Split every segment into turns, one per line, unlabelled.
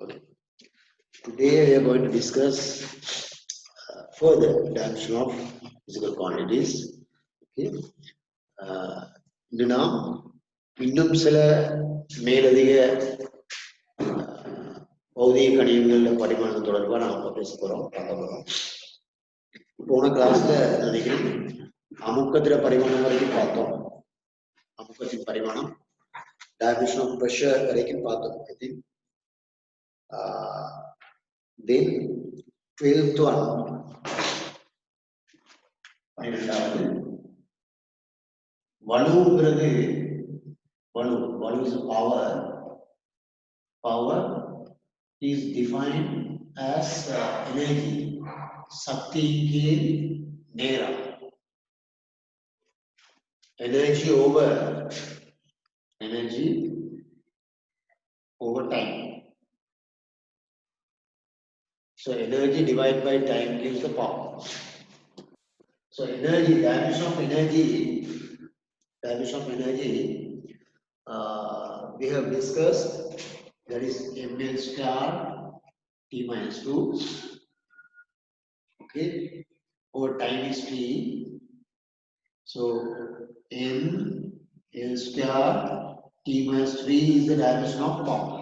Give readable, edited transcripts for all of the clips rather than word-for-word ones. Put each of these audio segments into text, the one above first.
Okay. Today we are going to discuss further dimension of physical quantities. Okay. இன்று நாம் இன்னும் சில மேலதிக பௌதிக கணிதங்கள் பரிமாணம் தொடர்பாக நாம் பேச போறோம் பார்க்க போறோம். போன கிளாஸ்ல நினைக்கிறேன் அமுக்கத்திர பரிமாணம் வரைக்கும் பார்த்தோம். அமுக்கத்தின் பரிமாணம் dimension of pressure வரைக்கும் பார்த்தோம். I think then 12th one பன்னிரெண்டாவது வலுங்கிறது வலு is a power is defined as energy சக்திக்கு நேரம் energy over time. So energy divided by time gives the power. So energy, dimension of energy, we have discussed, that is ml star t minus 2. Okay, over time is t. So n l star t minus 3 is the dimension of power.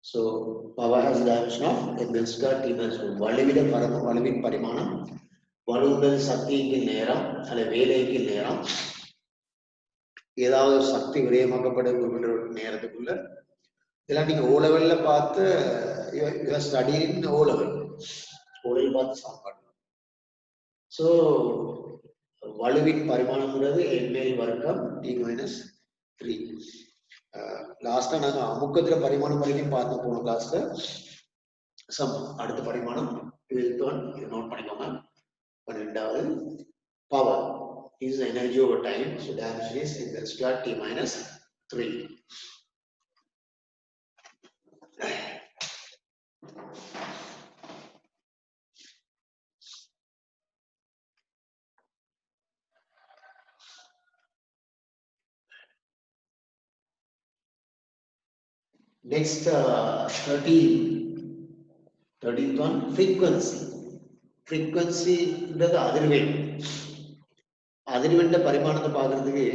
So power has the dimension of ml star t minus 2. வலுவின் பரிமாணம் வலுங்கிறது சக்திக்கு நேரம் அல்ல வேலைக்கு நேரம் ஏதாவது சக்தி விரயமாக்கப்பட குறிப்பிட்ட நேரத்துக்குள்ள இதெல்லாம் நீங்க ஓ லெவல்ல பார்த்து ஸ்டடியின் ஓ லெவல் பார்த்து சாப்பாடு. ஸோ வலுவின் பரிமாணம்ங்கிறது ml வர்க்கம் t minus 3. லாஸ்டா நாங்க அமுக்கத்திர பரிமாணம் வரைக்கும் பார்த்து போன கிளாஸ்ல அடுத்த பரிமாணம் நோட் பண்ணிக்கோங்க. பன்னெண்டாவது power is energy over time, so dimension is ml square t minus 3. Next 13th one, frequency ன்றது அதிர்வெண். அதிர்வெண்ட பரிமாணத்தை பார்க்கறதுக்கு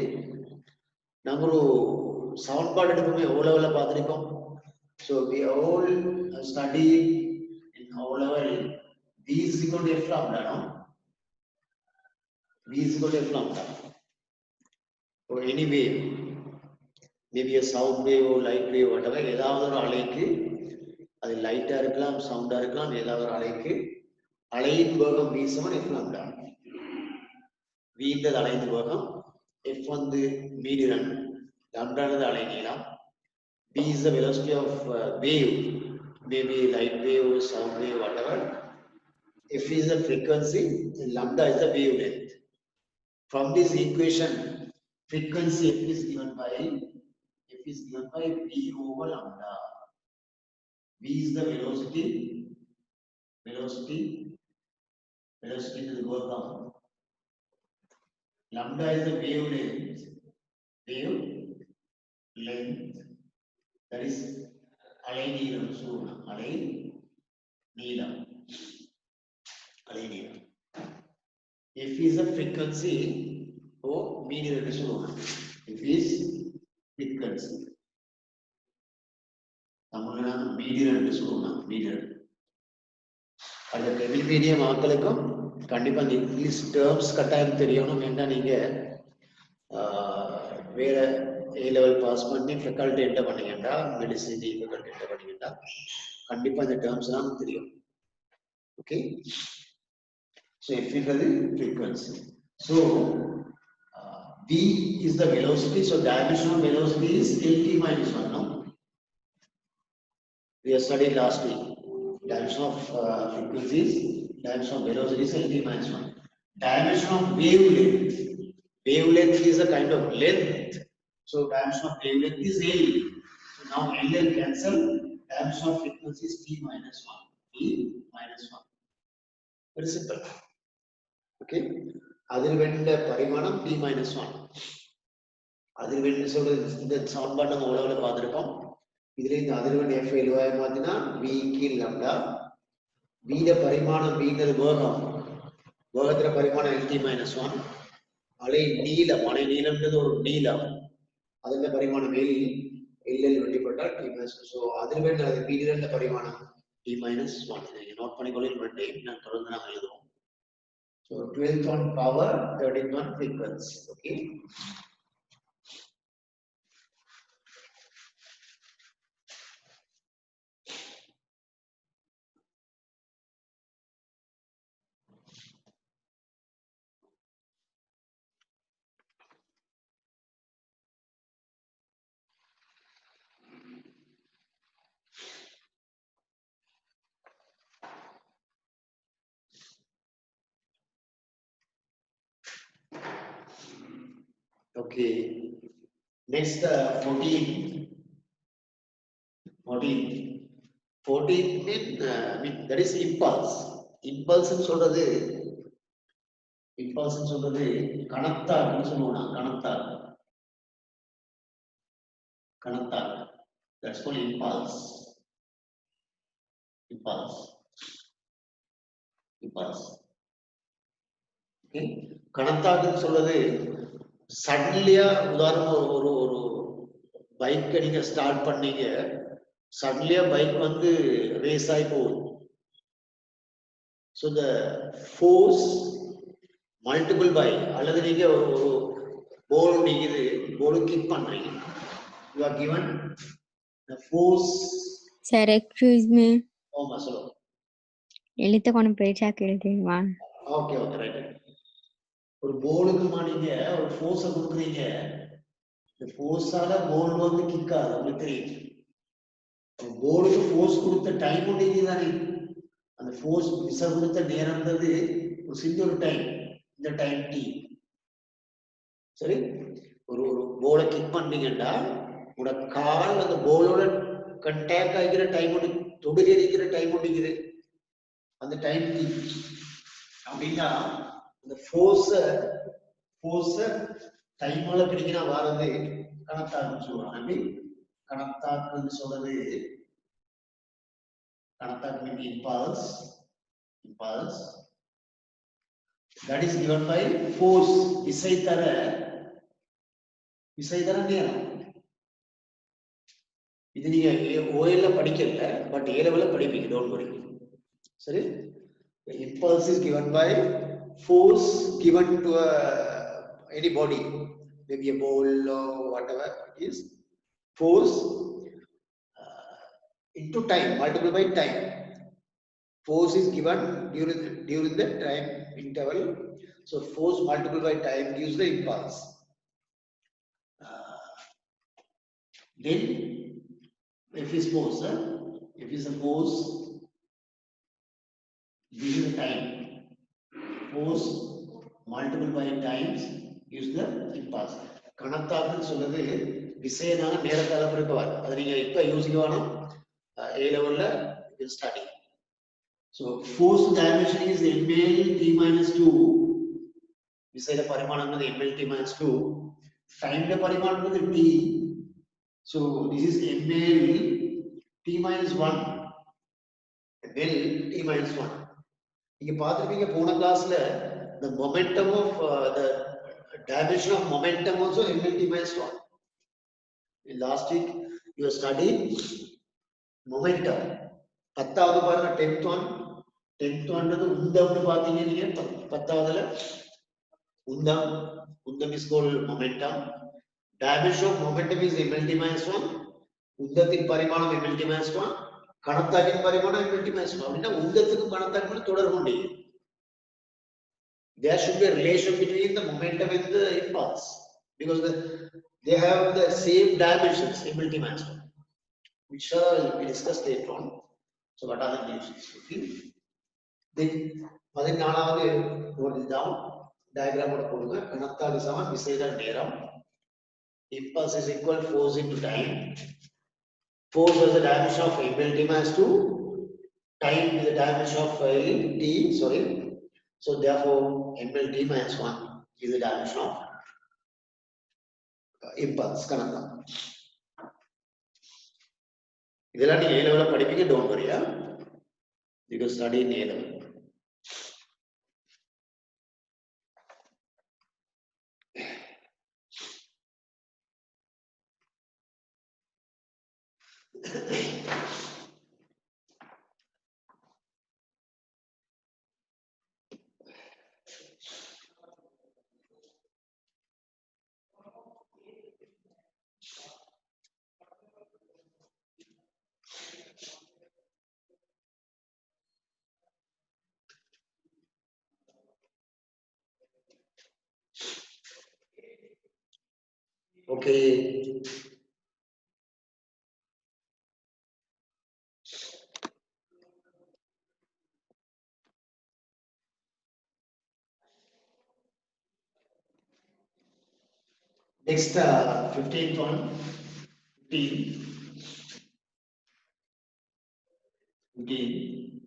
நம்ம ஒரு சமன்பாடு எடுப்போமே ஓ லெவல்ல பார்த்திருக்கோம். So we all study in O level V is equal to F lambda, no? V is equal to F lambda. So any wave, maybe a sound wave or light wave, whatever, ஏதாவது ஒரு அலைக்கு அது லைட்டா இருக்கலாம் சவுண்டா இருக்கலாம் ஏதாவது ஒரு அலைக்கு அலையின் வேகம் v சமம் F lambda. V ன்றது அலையின் வேகம், F வந்து மீடியன், லாம்டான்றது அலை நீளம். V is the velocity of wave, maybe light wave, sound wave, whatever. F is the frequency, lambda is the wavelength. From this equation, frequency F is given by V over lambda. V is the velocity is the work. Lambda is the wavelength, that is alai neelam. So alai neelam. F is the frequency or median resolution. F is frequency. தமிழ்ல median resolution, median. அந்த டெபிள் medium ஆட்களுக்கும் கண்டிப்பா இந்த English terms கட்டாயம் தெரியணும். வேண்டாம் நீங்க வேற ஏ level pass பண்ணி ஃபேக்கல்டி என்டர் பண்ணீங்கன்னா மெடிசின் ஃபேக்கல்டி என்டர் பண்ணீங்கன்னா கண்டிப்பா இந்த டேர்ம்ஸ் எல்லாம் தெரியும். Okay, so F is the frequency. So V is the velocity, so dimension of velocity is lt minus 1, no? We have studied last week. Dimension of frequency is dimension of velocity is lt minus 1. Dimension of wavelength. Wavelength is a kind of length. So dimension of wavelength is L. So now L cancel. Dimension of frequency is T minus 1. T minus 1. Very simple. Okay. அதிர்வெண்ட பரிமாணம் T minus 1. அதிர்வெண் சொல்றது இந்த சமன்பாட்டை நம்ம உலகில் பார்த்துருக்கோம். இதுல இந்த அதிர்வெண் f எழுவாய மாத்தினா v கீழ் lambda v ல பரிமாணம் v ன்றது வேகம் வேகத்தில பரிமாணம் lt - 1 அலை நீளம் அலை நீளம்ன்றது ஒரு நீளம் அதுல பரிமாணம் l l வெட்டிப்பட்டால் t - 2 ஸோ அதிர்வெண் அது பீரியட்ல பரிமாணம் t - 1 இதை நோட் பண்ணிக்கொள்ள நான் தொடர்ந்து நாங்கள் எழுதுவோம். So 12th one power, 13th one frequency. Okay. Okay. Next 14. 14 mean that is impulse. Impulse சொல்றது கணத்தாக்குன்னு சொல்லுவோம். கணத்தாக்கு. That's called impulse. Okay. கணத்தாக்குன்னு சொல்றது சடன்லியா உதாரணம் ஒரு பைக்கை நீங்க ஸ்டார்ட் பண்ணீங்க, சடன்லியா பைக் வந்து ரேஸ் ஆகி போகுது. So the force multiple by அல்லது நீங்க ஒரு போல் நீங்க போல் கிக் பண்றீங்க, you are given the force.
Sir excuse me,
ஆமா சொல்லுங்க.
எழுத்து கொஞ்சம் பெருசா கேளுமா?
Okay right. ஒரு போலுக்கு நீங்க ஒரு ஃபோர்ஸை கொடுக்குறீங்க, இந்த ஃபோர்ஸால போல் வந்து கிக் ஆகுது, உங்களுக்கு தெரியும். போலுக்கு ஃபோர்ஸ் கொடுத்த டைம் ஒன்று தானே, அந்த ஃபோர்ஸ் விசை கொடுத்த நேரம்ன்றது ஒரு சின்ன ஒரு டைம், இந்த டைம் டி. சரி, ஒரு போலை கிக் பண்ணீங்கன்னா உங்களோட கால் அந்த போலோட கண்டாக்ட் ஆகிக்கிற டைம் ஒன்று, தொடுகிற டைம் ஒன்றுக்குது, அந்த டைம் டி. அப்படின்னா அந்த ஃபோர்ஸ டைமால பிடிக்கிற வாரது கணத்தாக்குன்னு சொல்லுவாங்க. அப்படி கணத்தாக்குன்னு சொல்றது impulse that is given by force, விசை தர நேரம். இது நீங்க ஓஎல்ல படிக்கல, பட் ஏ லெவல்ல படிப்பீங்க, டோன்ட் வரி. சரி, impulse is given by force given to any body, maybe a ball or whatever it is, force into time multiplied by time. Force is given during the time interval, so force multiplied by time gives the impulse. Then if is force, if is a force, this is the time, force multiplied by times gives the impulse. கணத்தாக்குன்னு சொல்றது விசையனாக நேரத்தால பிரிப்பவர், அதை நீங்க இப்ப யோசிக்க வேணும், A level you study. So force dimension is ml t minus 2. விசையில பரிமாணம் வந்து ml t minus 2. டைம்ல பரிமாணம் வந்து t. So this is ml t minus 1. ml t minus 1. நீங்க பார்த்திருப்பீங்க போன கிளாஸ்ல the momentum of the dimension of momentum also ml t minus 1. In last week you studied momentum. 10வது பாருங்க 10th one உந்தம்னு பாத்தீங்க நீங்க 10வதுல உந்தம் is called momentum. Dimension of momentum is ml t minus 1. உந்தத்தின் பரிமாணம் ml t minus 1. கணத்தாக்கின் பரிமாணம் ml t minus 1. அப்படின்னா உந்தத்துக்கும் கணத்தாக்கும் தொடர்பு உண்டு. There should be a relation between the momentum and the impulse because they have the same dimensions, ml t minus 1, which will be discussed later on. So what are the dimensions? Okay. Then 14வது note it down, diagram ஓட போடுங்க. கணத்தாக்கு சமம் விசைதான் நேரம். Impulse is equal force into time. Force is the dimension of ml t minus 2. Time is the dimension of t. Sorry. So therefore ml t minus 1 is the dimension of impulse. கணத்தாக்கு. இதெல்லாம் நீங்க A level படிப்பீங்க, don't worry. You can study in A level. Okay. Next, 15th one. 15. 15.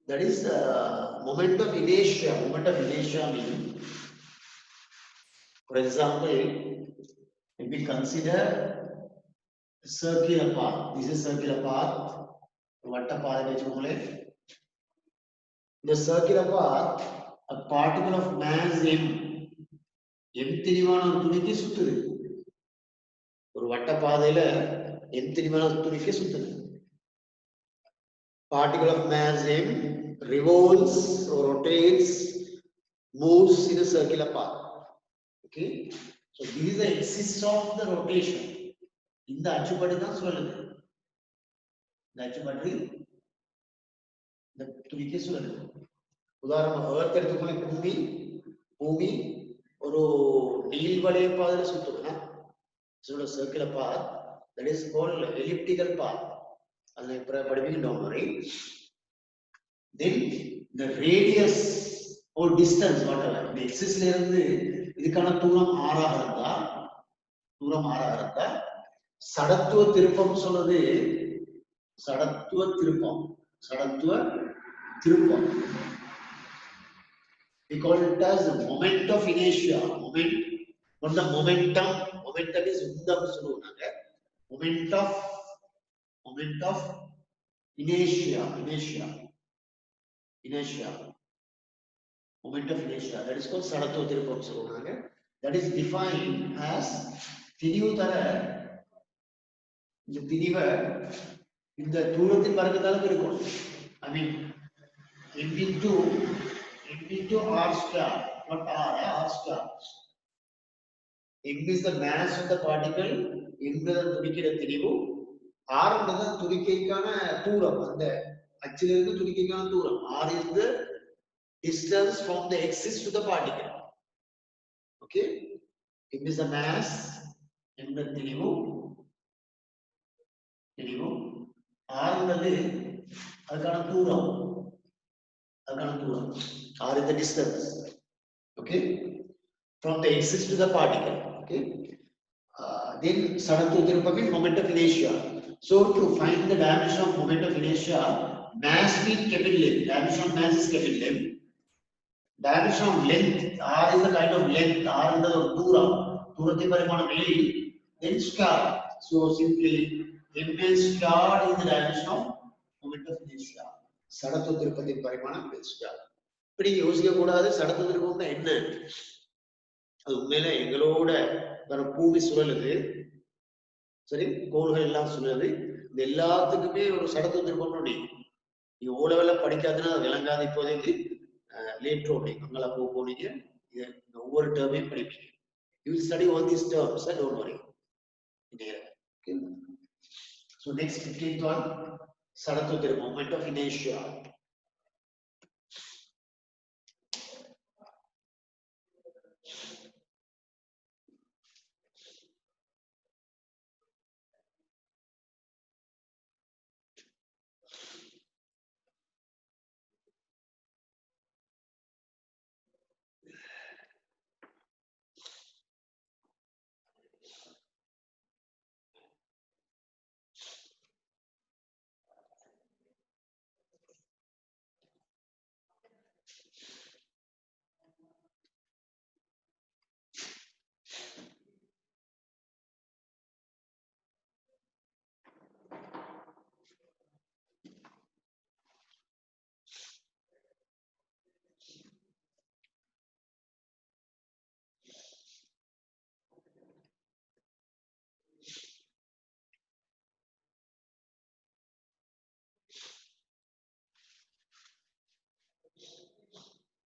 That is moment of inertia. Moment of inertia means, for example, if we consider a circular path. This is circular path. Vatta path. The circular path, a particle of mass m, m திரிவான ஒரு துணிக்கு சுத்துது. ஒரு வட்ட பாதையில m திரிவான ஒரு துணிக்கு சுத்துது. Particle of mass m revolves or rotates, moves in a circular path. Okay, so this is the axis of the rotation. இந்த அச்சுப்படி தான் சொல்லுது. இந்த அச்சுப்படி இந்த துணிக்கு சொல்லுது. உதாரணமா earth எடுத்துக்கொள்ள பூமி ஒரு நீள்வளைய பாதையில சுத்துதுன்னா, so a circular path, that is called elliptical path. அதை படிப்பீங்க, don't worry. Then the radius or distance, whatever, the axis ல இருந்து இதுக்கான தூரம் ஆறாக இருந்தா சடத்துவ திருப்பம் சொல்றது. சடத்துவ திருப்பம் we call it as the moment of inertia. Momentum is உந்தம் சொல்லுவாங்க. moment of inertia, moment of inertia, that is called சடத்துவ திருப்பம் சொல்லுவாங்க. That is defined as திரிவு தர இந்த திரிவை இந்த தூரத்தின் வர்க்கத்தால இருக்கும். I mean m into r star, not r star. M is the mass of the particle, என்பது துணிக்கிற திரிவு, r என்பது துணிக்கைக்கான தூரம், அந்த அச்சிலிருந்து துணிக்கைக்கான தூரம். r is the distance from the axis to the particle. Okay, m is the mass, என்பது திரிவு, r என்பது அதுக்கான தூரம், r is the distance. Okay, from the axis to the particle. Okay, then சடத்துவ திருப்பம் means moment of inertia. So to find the dimension of moment of inertia, mass means capital M. Dimension of mass is capital M. Dimension of length, r is the kind of length, r is the தூரத்தின் பரிமாணம் L, then star. So simply m is star is the dimension of moment of inertia. சடத்துவ திருப்பத்தின் பரிமாணம் L star. இப்படி யோசிக்க கூடாது. சடத்துவ திருப்பம்னா என்ன? அது உண்மையில எங்களோட பூமி சுழலுது, சரி, கோள்கள் எல்லாம் சுழலுது. இது எல்லாத்துக்குமே ஒரு சடத்துவ திருப்பம். நீங்க ஓ லெவல்ல படிக்காதுன்னா அது விளங்காது. இப்போதைக்கு லேட் ரோட்டிங் அங்கெல்லாம் போனீங்க, இந்த ஒவ்வொரு டேர்மையும் படிப்பீங்க. You will study all these terms, don't worry. Okay. So next 15th one, சடத்துவ திருப்பம், moment of inertia.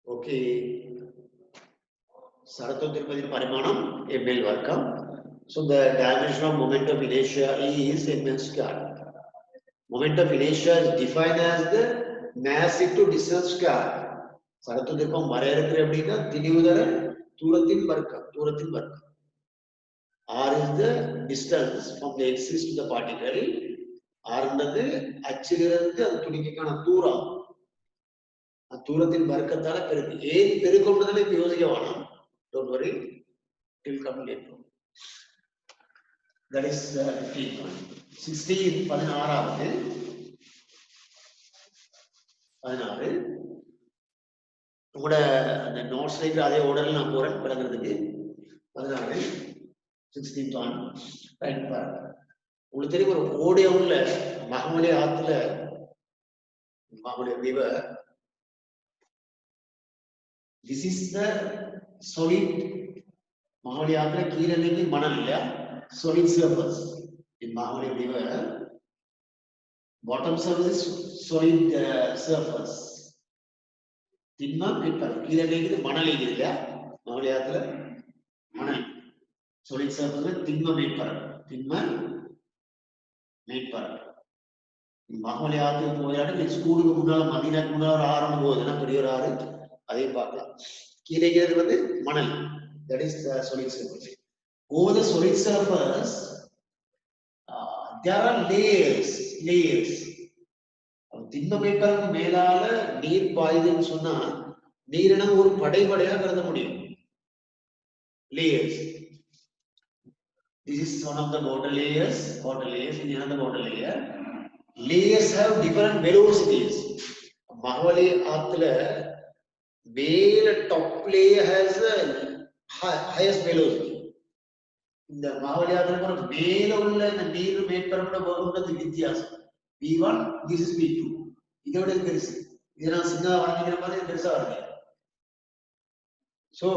Okay. Sarato Tirupati Parimanam, ml workum. So the dimension of moment of inertia is ml square. Moment of inertia is defined as the mass into distance square. Sarato Tirupam Marayakri Abdina, Tinudara, Turatin Barka. R is the distance from the axis to the particle. R is the தூரத்தின் வர்க்கத்தால பெருக்கு ஏன் பெருக்கம்ன்றதுல இப்ப யோசிக்க வேணாம். Don't worry, it will come later. That is 15. 16 16 உங்களோட அந்த நோட்ஸ்ல இருக்கிற அதே ஆர்டர்ல நான் போறேன் விளங்குறதுக்கு. 16 16th one ரைட் பாருங்க. உங்களுக்கு தெரியும் ஒரு ஓடியம்ல மகமலே ஆத்துல மகமலே river. This is the solid Mahamali Agra Kirani Manalya solid surface in Mahamali river. Bottom surface is solid surface. Tinma paper Kirani Manali Mahamali Agra Manal solid surface with Tinma paper. Tinma paper. Mahamali Agra Moyada is school Muna Madina Muna Aran Bodana Puriara. Manal. That is the solid surface. Over the solid surface, there are layers. Tinma paper melala neer paidin sonna neerana oru padai padaiya karudha mudiyum. Layers. This is one of the water layers. In another water layer. Layers have different velocities. Mahamali Athla male top layer has a highest velocity. In the Mahavaliyathra male ulla the neer made paramada varumnathu vyathyasam. V1 this is V2. Idoda perisi. Idana singa varangira mari perisa varanga. So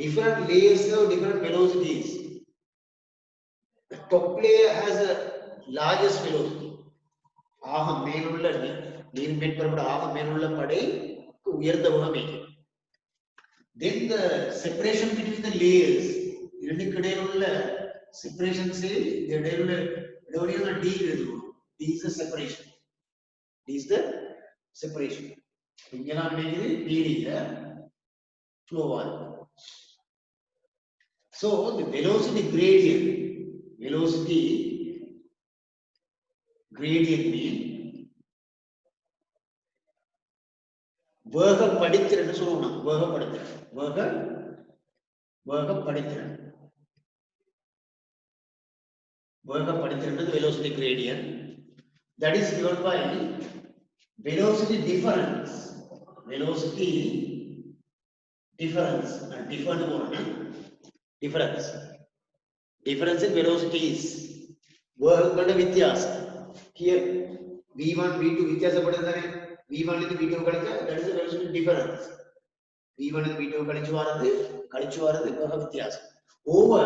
different layers have different velocities. The top layer has a largest velocity. Aha male ulla neer made paramada aha male ulla padai uyartha vagamike. Then the separation between the layers, separation say D is the separation. D is the separation. Flow on. So the velocity gradient means வேக படித்திறன் சொல்லுவோம். வேக படித்திறன் velocity gradient that is given by velocity difference and difference in velocities வேகங்களோட வித்தியாசம். Here v1 v2 வித்தியாசப்படுதுதானே. V1 and V2 that is the velocity difference. V1 and V2 kalichu varadu வேக வித்தியாசம். Over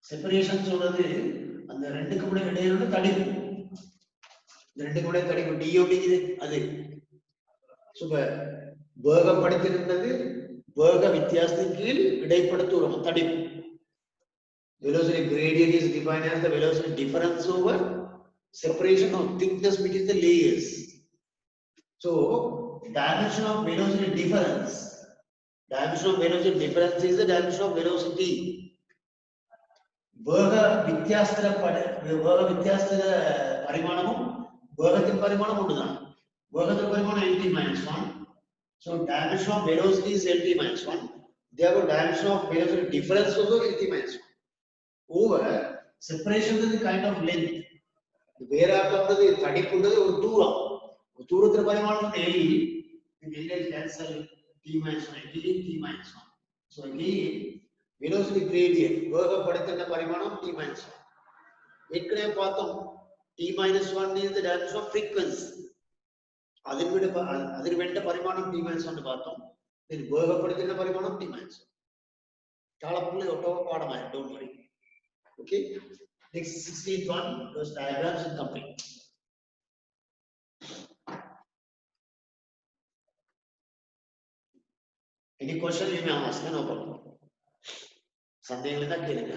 separation சொல்றது அந்த ரெண்டுக்கு கூட இடையில தடிப்பு. இந்த ரெண்டுக்கு கூட தடிப்பு D அப்படிங்குது அது. சோ வேகப்படுத்திருந்தது வேக வித்தியாசத்தின் கீழ் இடைப்பட்ட தூரம் தடிப்பு. Velocity gradient is defined as the velocity difference over separation of thickness between the layers. So, dimension of velocity difference is the dimension of velocity. வேக வித்தியாசத்தில பரிமாணமும் வேகத்தின் பரிமாணம் ஒன்றுதான். வேகத்தின் பரிமாணம் lt - 1. So, dimension of velocity is lt - 1. Therefore, dimension of velocity difference also lt - 1. Over separation is the kind of length. Where after the 30 put or 2 parimanam L cancel t - 1 again t - 1. So again velocity gradient வேக படுத்தின பரிமாணம் t - 1. ஏற்கனவே பார்த்தோம் t - 1 is the dimension of frequency. அதிர்வெண்ட பரிமாணம் t - 1 பார்த்தோம். இது வேக படுத்தின பரிமாணம் t - 1. தாளப்புள்ள ஒட்டவ பாடமாய் don't worry. Okay, Next 16th one, those diagrams are complete. Any question you may ask, no problem. சந்தேகங்கள் தான் கேளுங்க.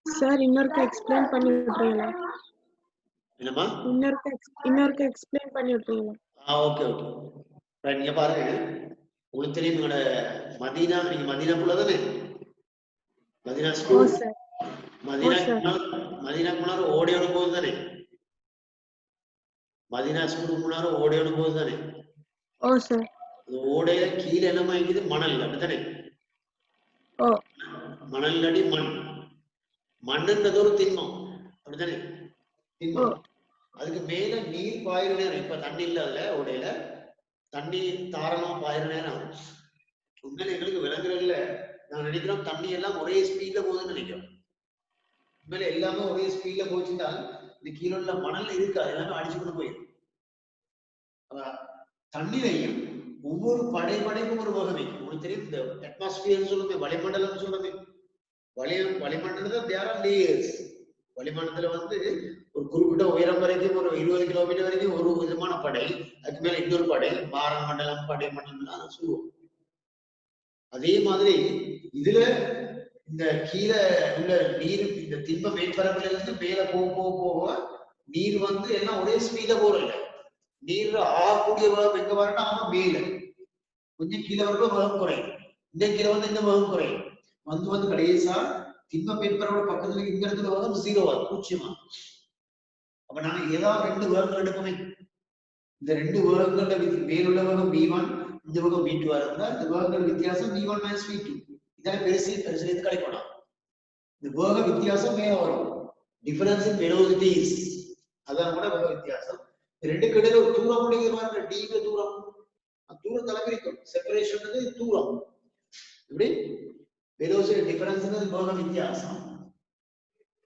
சார் இன்னொருக்க எக்ஸ்பிளைன் பண்ணி விட்டுறீங்களா?
என்னம்மா?
இன்னொருக்க எக்ஸ்பிளைன் பண்ணி விட்டுறீங்களா?
Okay okay. ரைட், நீங்க பாருங்க. உங்களுக்கு தெரியும் உங்களோட மதீனா, நீங்க மதீனாக்குள்ள தானே? Medina school. மதீனா முன்னாடி ஓடியோட போகுது தானே? மதீனா ஸ்கூலுக்கு முன்னாடி ஓடியோட போகுது தானே?
ஓ சார்.
அது ஓடையில கீழே என்னமா இருக்குது? மணல், அப்படித்தானே?
ஓ.
மணல் அடி மண். மண்ணுன்றது ஒரு திண்மம், அப்படித்தானே? திண்மம். அதுக்கு மேல நீர் பாயிற நேரம், இப்ப தண்ணி இல்ல அதுல ஓடையில, தண்ணி தாராளமா பாயிற நேரம் உண்மையில எங்களுக்கு விளங்குறதுல நான் நினைக்கிறோம் தண்ணி எல்லாம் ஒரே ஸ்பீட்ல போகுதுன்னு நினைக்கிறோம். உண்மையில எல்லாமே ஒரே ஸ்பீட்ல போச்சுட்டா இந்த கீழே உள்ள மணல் இருக்காது, எல்லாமே அடிச்சு கொண்டு போயிடும். தண்ணீரையும் ஒவ்வொரு படைக்கும் ஒரு வகை வைக்கும். உங்களுக்கு தெரியும் இந்த அட்மாஸ்பியர் சொல்லுமே, வளிமண்டலம் சொல்லுமே. வளிமண்டலத்துல தேர் ஆர் லேயர்ஸ். வளிமண்டலத்துல வந்து ஒரு குறிப்பிட்ட உயரம் வரைக்கும் ஒரு 20 கிலோமீட்டர் வரைக்கும் ஒரு விதமான படை, அதுக்கு மேல இன்னொரு படை, பார மண்டலம், படை மண்டலம் சொல்லுவோம். அதே மாதிரி இதுல இந்த கீழே உள்ள நீர், இந்த திண்ம மேற்பரப்புல இருந்து மேல போக நீர் வந்து எல்லாம் ஒரே ஸ்பீட்ல போறல. நீர் ஆகக்கூடிய வேகம் எங்க வரணும்? அவன் மேல கொஞ்சம் கீழே வரப்ப வேகம் குறையும், இந்த கீழே வந்து இந்த வேகம் குறையும். வந்து கடைசா திண்ம மேற்பரப்போட பக்கத்துல இந்த இடத்துல வேகம் 0 ஆகும், 0. அப்ப நாங்க ஏதாவது 2 வேகங்கள் எடுப்போமே. இந்த 2 வேகங்கள்ல மேலுள்ள வேகம் v1, இந்த வேகம் v2 இருந்தா இந்த வேகங்கள் வித்தியாசம் v1 - v2. இதான் பெருசு இது கிடைக்கணும். இந்த வேக வித்தியாசம் மேல வரும். டிஃபரன்ஸ் இன் வெலோசிட்டிஸ், அதான் கூட வேக வித்தியாசம். ரெண்டுக்கு இடையில ஒரு தூரம் முடிக்கிறாங்க, d தூரம். தூரம் தலைப்பிரிக்கும். செப்பரேஷன் தூரம். இப்படி வெலோசிட்டி டிஃபரன்ஸ் வேக வித்தியாசம்.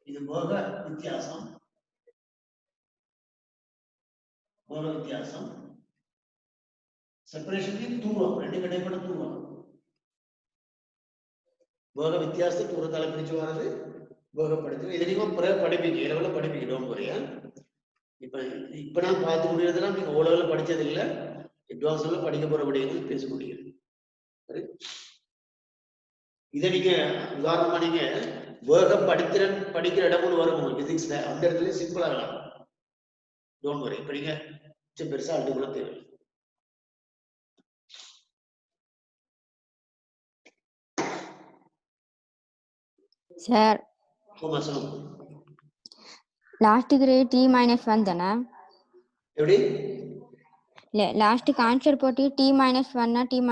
இது வேக வித்தியாசம். வேக வித்தியாசம் செப்பரேஷன் தூரம், ரெண்டு இடைப்பட்ட தூரம். வேக வித்தியாசத்தை தூரத்தால பிரிச்சு வர்றது வேகப்படுத்து. இதை நீங்க படிப்பீங்க, இரவுல படிப்பீங்க. Don't worry. இப்ப நான் பார்த்து முடியறதெல்லாம் நீங்க ஓலவெல படிச்சது இல்லை, அட்வான்ஸ்ல படிக்க போற விடயங்கள் பேச முடியும். இதை நீங்க உதாரணமா நீங்க வேக படிக்கிற இடம் ஒன்று வரும் உங்களுக்கு பிசிக்ஸ்ல, அந்த இடத்துல சிம்பிளா இருக்கலாம். Don't worry. இப்ப நீங்க பெருசா அல்டிகுள்ள தேவை.
சார் லாஸ்ட் கிரேட் t-1 தானே?
எப்படி?
இல்ல லாஸ்ட் ஆன்சர் போட்டு t-1 t-2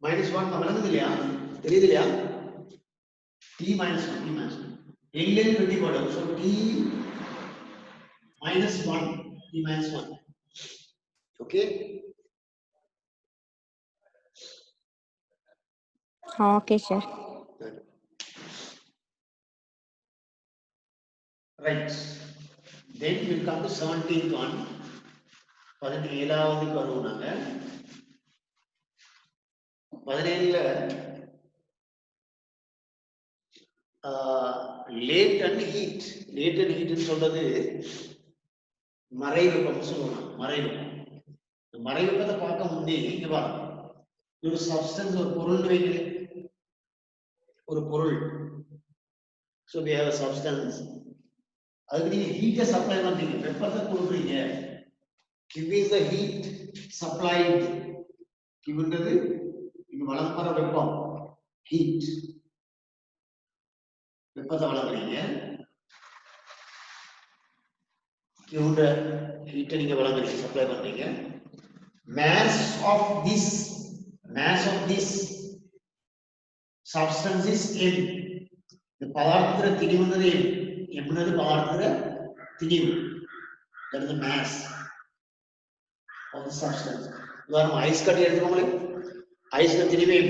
-1 விளங்குது இல்லையா? தெரியுது இல்லையா? t-1 எல்லாம் வெட்டி போடும். So t-1 okay.
Okay sir.
Right. Then we'll come to 17th one. 17வது வருவோம் நாங்க. 17ல latent heat சொல்றது மறைவெப்பம் சொல்லுவாங்க. மறைவெப்பத்தை பார்க்க முன்னே இங்க பாருங்க, ஒரு சப்ஸ்டன்ஸ், ஒரு பொருள் வைக்கிறேன், ஒரு பொருள். So we have a substance. அதுக்கு நீங்க ஹீட்டை சப்ளை பண்றீங்க, வெப்பத்தை கொடுக்குறீங்க. Q is the heat supplied. Qன்றது இங்க வழங்கப்படுற வெப்பம், ஹீட். வெப்பத்தை வழங்குறீங்க. Qன்ற ஹீட்டை நீங்க வழங்குறீங்க, சப்ளை பண்றீங்க. Mass of this substance is M. இந்த பதார்த்தத்துல திணிவுன்றது M. என்னது பதார்த்தத்துல திணிவு. That is the mass of the substance. உதாரணம் ஐஸ் கட்டி எடுத்துக்கோங்களே, ஐஸ்ல திணிவு M.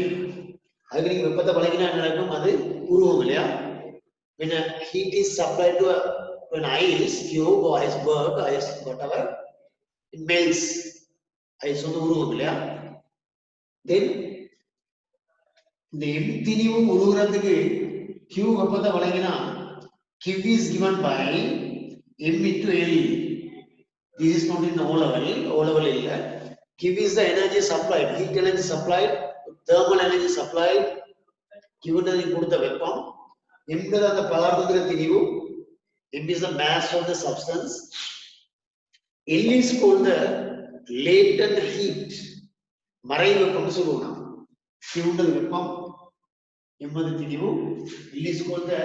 அதுக்கு நீங்க வெப்பத்தை வழங்கினா நடக்கும், அது உருவம் இல்லையா? When a heat is supplied to a when ice cube or iceberg, ice whatever, it melts. Ice on the urugilla. Then the empty urugradike Q upata valagina Q is given by M into L. This is not in the O level. O level illa. Q is the energy supplied, heat energy supplied, thermal energy supplied. Q is the weapon. M is the padarthadira tinivu. M is the mass of the substance. L is called the latent heat. Marai weapon soluna. Q is the weapon. M is the tinivu. L is called the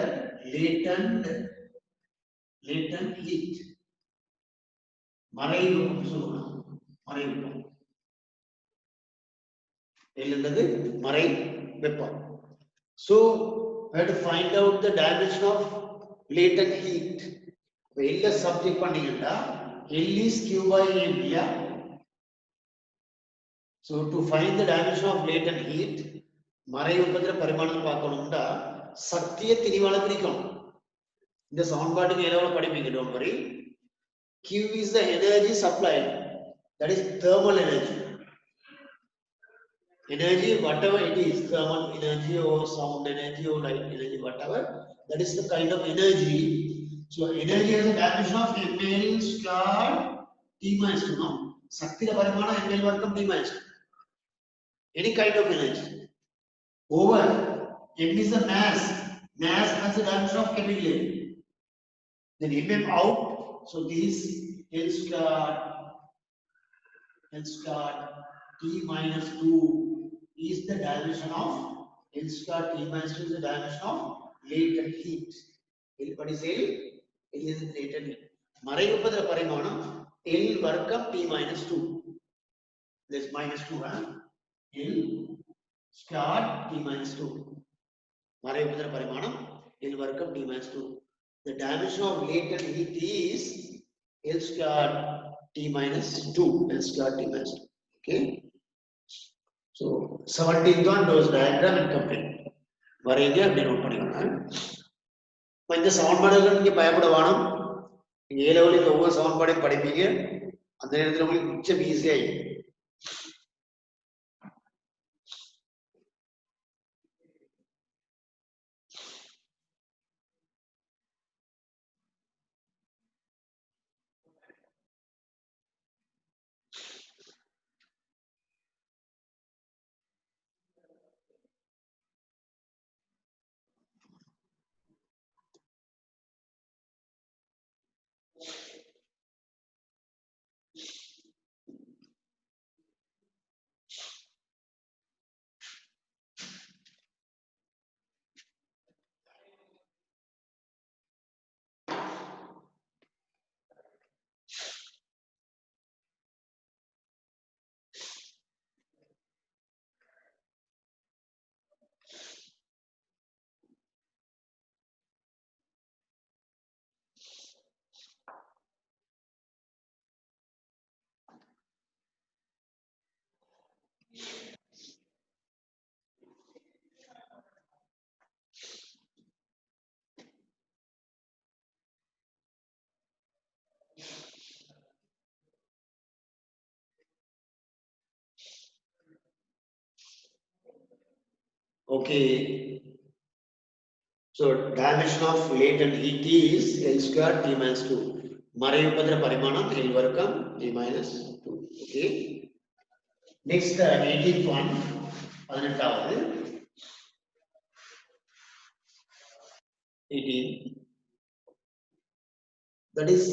latent heat. Marai weapon soluna. Marai weapon. L is the marai weapon. So we have to find out the dimension of latent heat. L subject பண்ணீங்கடா L is Q by M. Yeah. So to find the dimension of latent heat, மறை வெப்பத்தின் பரிமாணம் பார்க்கணும்டா சக்தியை திரிவால பிரிக்கணும். இந்த சமன்பாட்டுக்கு ஏதாவது படிப்பீங்க, don't worry. Q is the energy supplied, that is thermal energy. Energy, whatever it is, thermal energy or sound energy or light energy, whatever, that is the kind of energy. So energy has a dimension of ml squared T minus 2. No, Sakti the parimana ml work T minus 2. Any kind of energy. Over M is the mass. Mass has a dimension of chemical. Then mm out. So this L squared T minus 2 is the dimension of L squared T minus 2 is the dimension of latent heat. L what is L? L is latent heat. Marai uppadra parimanam L vargam T minus 2. This minus 2, huh? L squared T minus 2. Marai uppadra parimanam L vargam T minus 2. The dimension of latent heat is L squared T minus 2. L squared T minus 2. Okay. So 17th one dose diagram incomplete. வரைங்க அப்படி note பண்ணிக்கோங்க. இந்த சமன்பாடுகள் நீங்க பயப்பட வேணும். நீங்க ஏ லெவலில் ஒவ்வொரு சமன்பாடையும் படிப்பீங்க. அந்த நேரத்தில் உங்களுக்கு மிச்சம் ஈஸியா இருக்கும். Okay. So dimension of latent heat is L squared T minus 2. Marai uppadra parimanam L vargam T minus 2. Okay. Next 18th one. 18th. 18. That is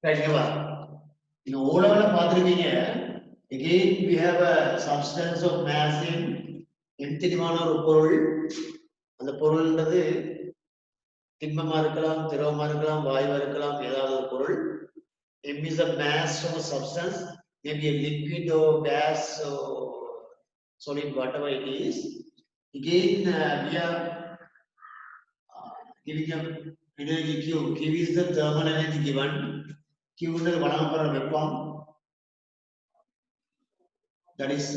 Kajava. In all of the again we have a substance of mass in emptinimana or பொருள். அந்த பொருள்ன்றது திண்மமா இருக்கலாம், திரவமா இருக்கலாம், வாயுவா இருக்கலாம், ஏதாவது ஒரு பொருள். M is the mass of a substance, maybe a liquid or gas or solid, whatever it is. Again we are giving them energy Q. Q is the thermal energy given. Q is the வழங்கப்படுற வெப்பம். That is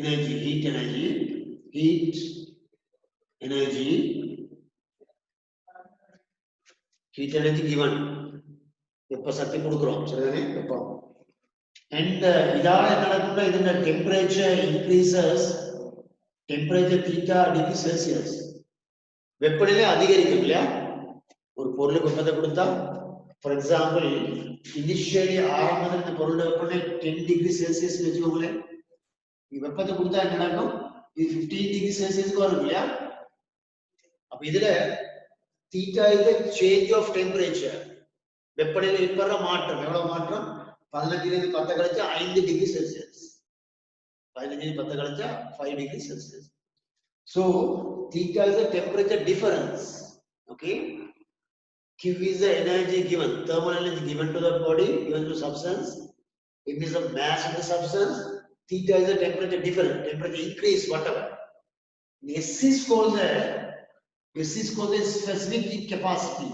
energy, heat energy. Heat energy heat energy given வெப்ப சக்தி கொடுக்கிறோம் சரிதானே வெப்பம் and இதால என்ன நடக்கும்னா இதோட temperature increases temperature theta degree celsius வெப்பநிலை அதிகரிக்கும் இல்லையா ஒரு பொருளுக்கு வெப்பத்தை கொடுத்தா ஃபார் எக்ஸாம்பிள் இனிஷியலி ஆரம்பத்தில் இந்த பொருளோட வெப்பநிலை 10 டிகிரி செல்சியஸ் வச்சுக்கோங்களேன் வெப்பத்தை கொடுத்தா என்ன நடக்கும் இது 15 டிகிரி செல்சியஸ்க்கு வரும் இல்லையா அப்ப இதுல theta is the change of temperature வெப்பநிலை ஏற்படுற மாற்றம் எவ்வளவு மாற்றம் 15 இருந்து 10 கழிச்சா 5 டிகிரி செல்சியஸ் 15 இருந்து 10 கழிச்சா 5 degree Celsius so theta is the temperature difference okay q is the energy given thermal energy given to the body given to substance m is the mass of the substance theta is the temperature difference temperature increase whatever s is called the specific heat capacity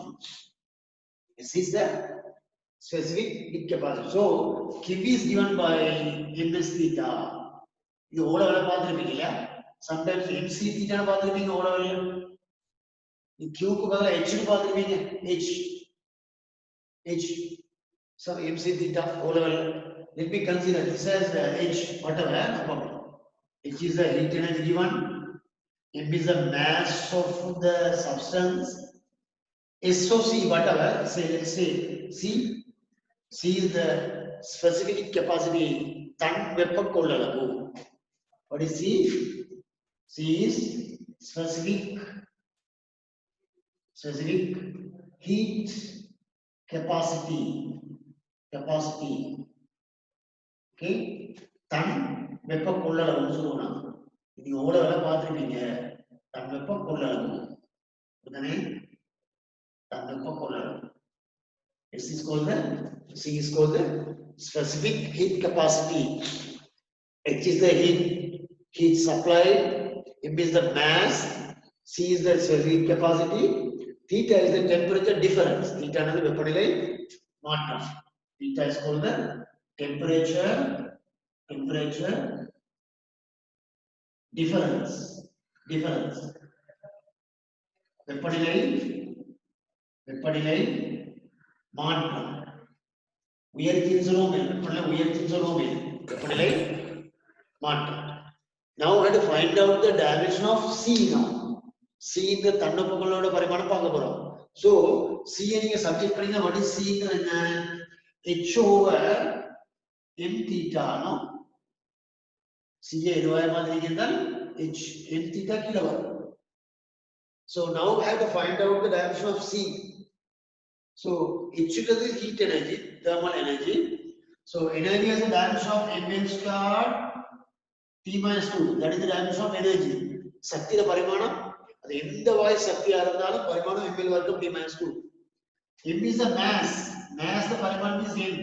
s is the specific heat capacity so q is given by ms theta இது ஓ லெவல்ல பாத்துருப்பீங்க இல்லையா sometimes mc theta ன்னு பாத்துருப்பீங்க ஓ லெவல்ல இது q க்கு பதிலா h ன்னு பாத்துருப்பீங்க h so mc theta o level let me consider this as h whatever no problem h is the heat energy given m is the mass of the substance soc whatever say let's say c is the specific heat capacity தன் வெப்ப கொள்ளளவு what is c is specific heat capacity okay தன் வெப்ப கொள்ளளவுன்னு சொல்லுவாங்க நீங்க ஓட வேலை பார்த்திருப்பீங்க தன் வெப்ப கொள்ளளவு உடனே தன் வெப்ப கொள்ளளவு c is called the specific heat capacity h is the heat supplied m is the mass c is the specific capacity theta is the temperature difference theta is வெப்பநிலை மாற்றம் theta is called the temperature difference வெப்பநிலை மாற்றம் உயர்த்தின்னு சொல்லுவோமே வெப்பநிலை உயர்த்தின்னு சொல்லுவோமே வெப்பநிலை மாற்றம் now we have to find out the dimension of c now c இந்த தன்னொப்புகளோட பரிமாணம் பார்க்க போறோம் so c நீங்க சப்ஜெக்ட் பண்ணீங்க what is c என்ன h over m theta no c எதுவாக மாதிரி இருந்தால் h m theta கீழ வரும் so now we have to find out the dimension of c so h is heat energy thermal energy so energy has a dimension of ml squared t minus 2 that is the dimension of energy சக்தியோட பரிமாணம் அது எந்த வாய் சக்தியா இருந்தாலும் பரிமாணம் ml வர்க்கம் t minus 2 m is the mass the பரிமாணம் is m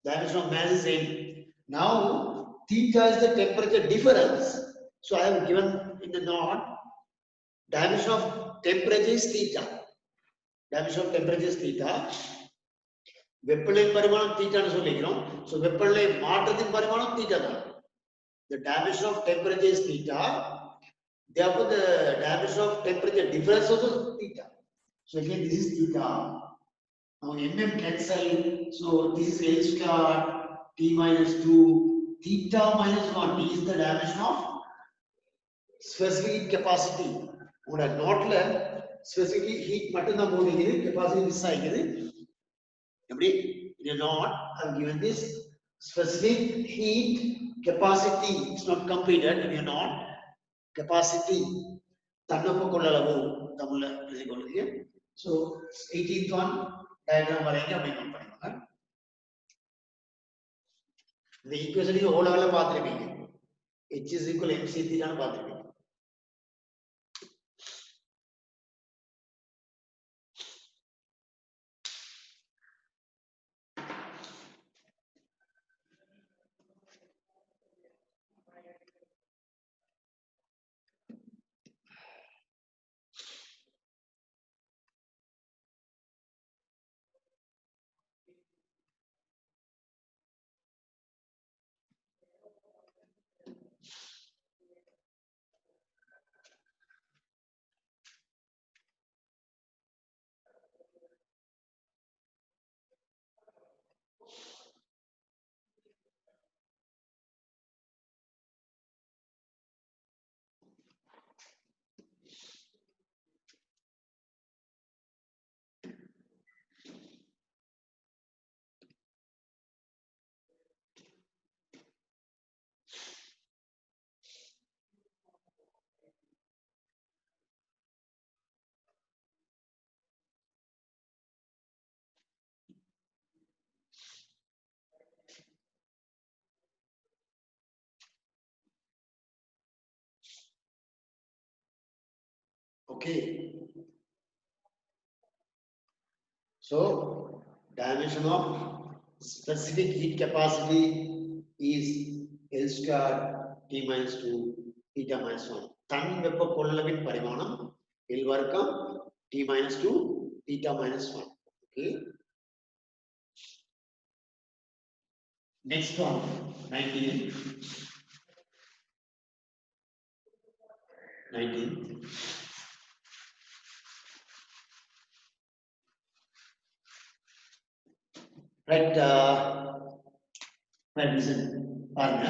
dimension of mass is m now theta is the temperature difference so I have given in the note dimension of temperature is theta dimension of temperature is theta வெப்பநிலை பரிமாணம் தீட்டான்னு சொல்லிக்கிறோம் so வெப்பநிலை மாற்றத்தின் பரிமாணம் theta தான் the dimension of temperature is theta therefore the dimension of temperature difference also theta so again this is theta now mm cancel so this is l square t minus 2 theta minus 1 t is the dimension of specific heat capacity உங்களோட நோட்ல specific heat மட்டும் தான் போடுறீங்க capacity miss ஆகிக்குது எப்படி in a note I have given this specific heat capacity it's not completed in a note capacity தன்னொப்பு கொள்ளளவு தமிழ்ல எழுதி கொள்ளுங்க so 18th one diagram வரைக்கும் அப்படி நோட் பண்ணிக்கோங்க இந்த ஈக்குவேஷன் நீங்க ஓ லெவல்ல பார்த்திருப்பீங்க h is equal mc theta ன்னு பார்த்திருப்பீங்க Okay. So dimension of specific heat capacity is L star T minus 2 theta minus 1. தன் வெப்ப கொள்ளளவின் பரிமாணம் L வர்க்கம் T minus 2 theta minus 1. Okay. Next one, 19. 19. Right, right, listen. பாருங்க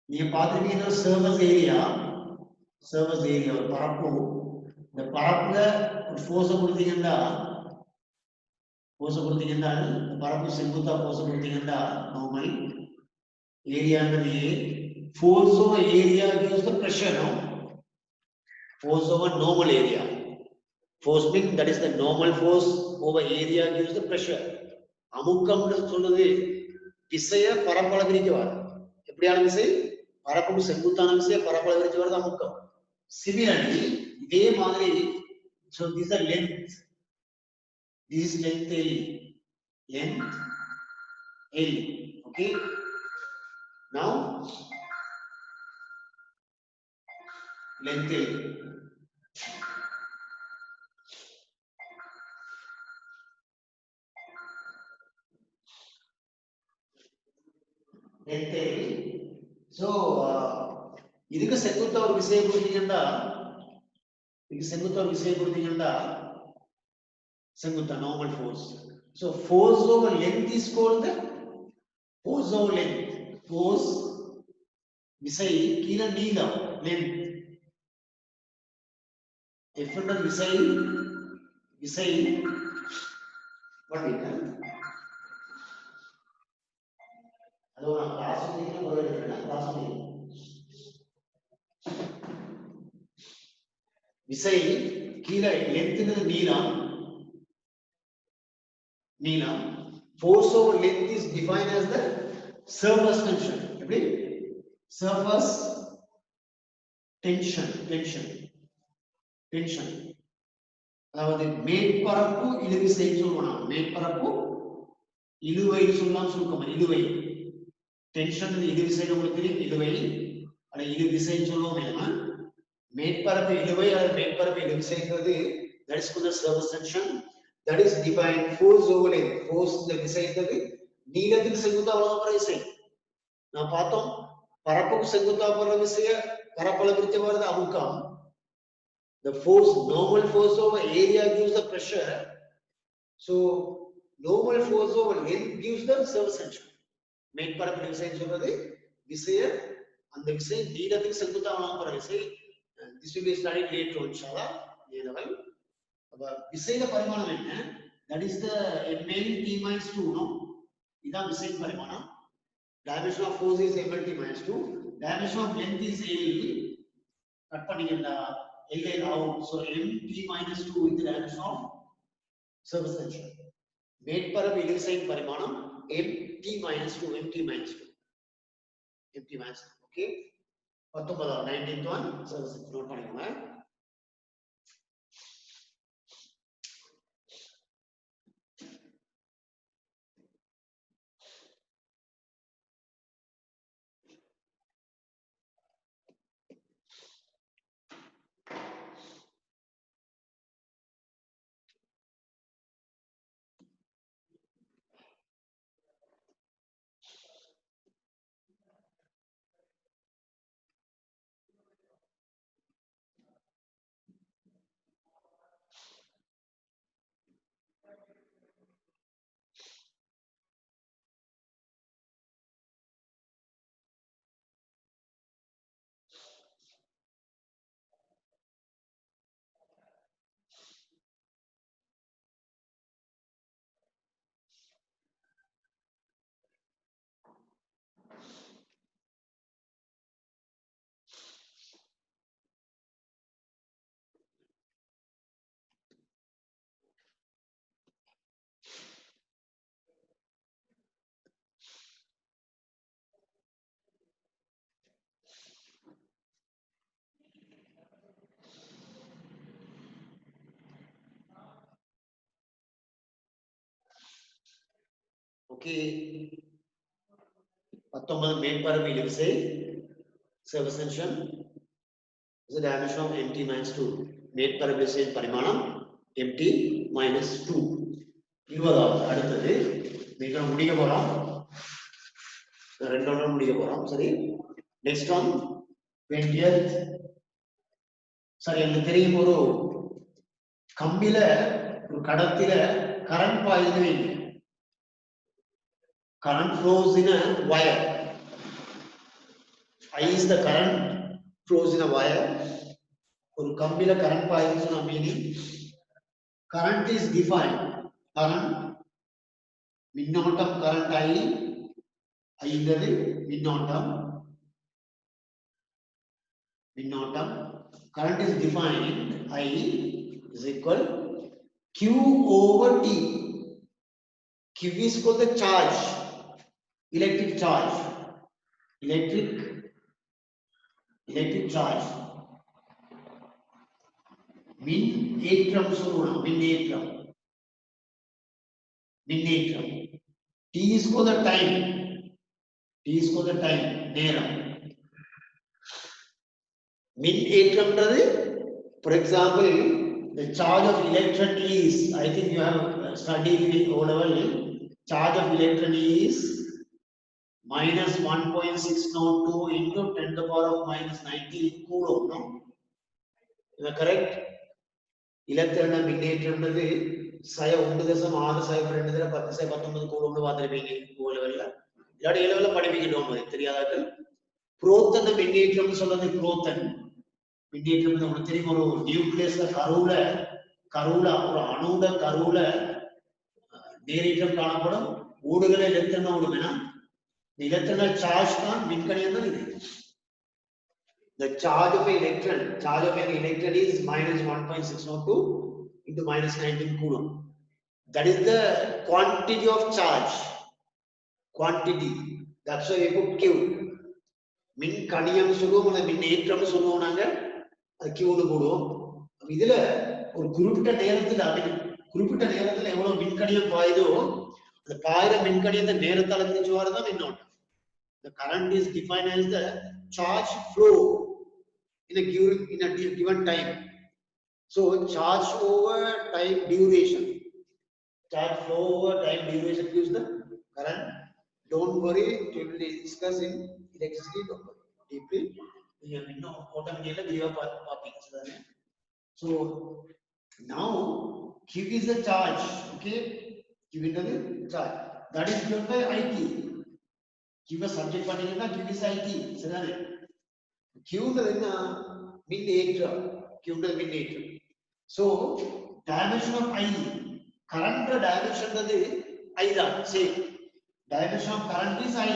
நீங்க பாத்துருக்கீங்க சர்வஸ் ஏரியா ஒரு பரப்பு இந்த பரப்புல ஒரு ஃபோர்ஸ் கொடுத்தீங்கன்னா இந்த பரப்பு செங்குத்தா ஃபோர்ஸ் கொடுத்தீங்கன்னா normal ஏரியாங்கிறது force over area gives the pressure, no? Force over normal area. Force means that is the normal force over area gives the pressure. அமுக்கம் சொல்றது விசைய பரப்பளவு விரிக்க வரும். எப்படியான விசை? பரப்புக்கு செங்குத்தான விசைய பரப்பளவு விரிக்க வருது அமுக்கம். Similarly, இதே மாதிரி so this is length. This is length L. Length L. Okay. Now length L. Length L. So இதுக்கு செங்குத்தா ஒரு விசையை கொடுத்தீங்கன்னா செங்குத்தா normal force. So force over length is called the force over length. Force விசை கீழ நீளம் length. F என்ற விசை what we can அதோ நான் கிளாஸ் பண்ணீங்கன்னா ஒரு எடுக்கிறேன் கிளாஸ் பண்ணி விசை கீழ length நீளம் force over length is defined as the surface tension. எப்படி surface tension அதாவது மேற்பரப்பு இழுவிசை சொல்லுவோம். மேற்பரப்பு இழுவை சொல்லலாம் சுருக்கம் இழுவை டென்ஷன் இழுவிசை உங்களுக்கு தெரியும் இழுவை அல்ல இழுவிசை சொல்லுவோம் இல்லைன்னா மேற்பரப்பு இழுவை அல்லது மேற்பரப்பு இழுவிசைங்கிறது that is called the surface tension. That is defined force over length. Force இந்த விசைங்கிறது நீளத்துக்கு செங்குத்தா வளர விசை. நான் பார்த்தோம் பரப்புக்கு செங்குத்தா வளர விசைய பரப்பளவு விரிக்க வருது அமுக்கம். The force, normal force over area gives the pressure. So normal force over length gives the surface tension. மேற்பரப்பு விசை சொல்றது விசைய அந்த விசை நீளத்துக்கு செங்குத்தா வளர விசை. This will be studied later on inshallah. A-level. விசையில பரிமாணம் என்ன? That is the ml t minus 2, no? இதான் விசையின் பரிமாணம். Dimension of force is ml t minus 2. Dimension of length is L. Cut பண்ணீங்கன்னா L out. So m t minus 2 is the dimension of surface tension. மேற்பரப்பு இழுவிசையின் பரிமாணம் m t minus 2. Okay. 19th one surface tension note பண்ணிக்கோங்க. Okay. 19 மேற்பரப்பு இழுவிசை surface tension is the dimension of mt minus 2. மேற்பரப்பு இழுவிசையின் பரிமாணம் mt minus 2. 20வது அடுத்தது நீங்க முடிக்க போறோம். ரெண்டோட முடிக்க போறோம். சரி. Next on 20th. சரி, எனக்கு தெரியும் ஒரு கம்பியில ஒரு கடத்தில கரண்ட் பாயுது. Current flows in a wire. I is the current flows in a wire. ஒரு கம்பியில கரண்ட் பாயுதுன்னா meaning current is defined. Current மின்னோட்டம் current I ஐங்கிறது மின்னோட்டம். Current is defined I is equal Q over T. Q is called the charge, electric charge, electric charge. மின்னேற்றம் சொல்லணும், மின்னேற்றம். T is called the time. நேரம். மின்னேற்றம்ன்றது, for example, the charge of electron is, I think you have studied in O level, charge of electron is minus 1.602 into 10 to the power of minus 19 coulomb, no? Is that correct? இலத்திரன மின்னேற்றம்ன்றது 1.602 கூலோம்னு பார்த்திருப்பீங்க O லெவல்ல. இல்லாட்டி A லெவல்ல படிப்பீங்க, தெரியாதாக்கள். புரோத்தன மின்னேற்றம்னு சொல்றது proton மின்னேற்றம் உங்களுக்கு தெரியும். ஒரு நியூக்ளியஸ்ல கருவுல ஒரு அணுட கருவுல நேரேற்றம் காணப்படும். ஊடுகளை எலக்ட்ரான் ஓடுமெனா the electron charge தான் மின்கணியம் தான் இது. The charge of an electron is minus 1.602 into minus 19 coulomb. That is the quantity of charge. That's why we put Q. மின்கணியம் சொல்லுவோம், மின்னேற்றம் சொல்லுவோம் நாங்க. அது Qன்னு போடுவோம். இதுல ஒரு குறிப்பிட்ட நேரத்துல எவ்வளவு மின்கணியம் பாயுதோ அந்த பாயிர மின்கணியத்தை நேரத்தால பிரிச்சு வரதான் மின்னோட்டம். The current is defined as the charge flow in a given time. So charge over time duration. Charge flow over time duration gives the current. Don't worry, we will discuss in electricity deeply. We know so now Q is the charge. Okay, Q is the charge that is given by IT. Q is subject பண்ணினா Q is IT. சரிதானே? Q ன்றது மின்னேற்றம். So dimension of I, current dimension ன்றது I தான். Same. Dimension of current is I.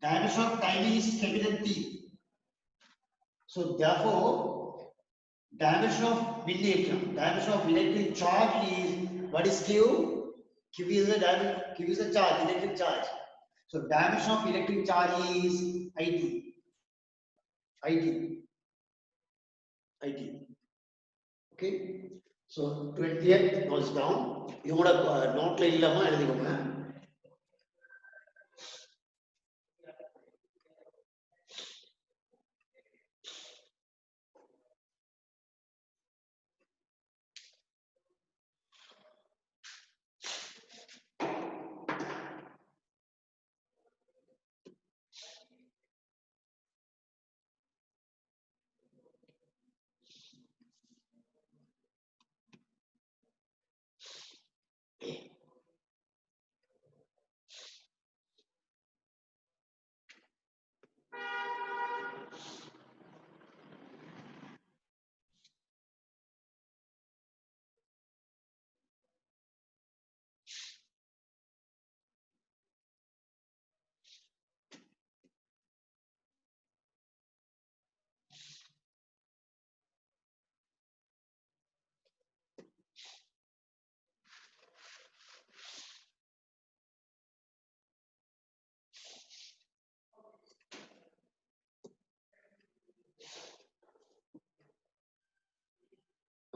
Dimension of time is capital T. So therefore, dimension of minnetram, dimension of electric charge is, what is Q? Q is the charge, electric charge. So dimension of electric charge is IT. Okay. So 20th notes down. இதோட நோட்ல இல்லாம எழுதிக்கோங்க.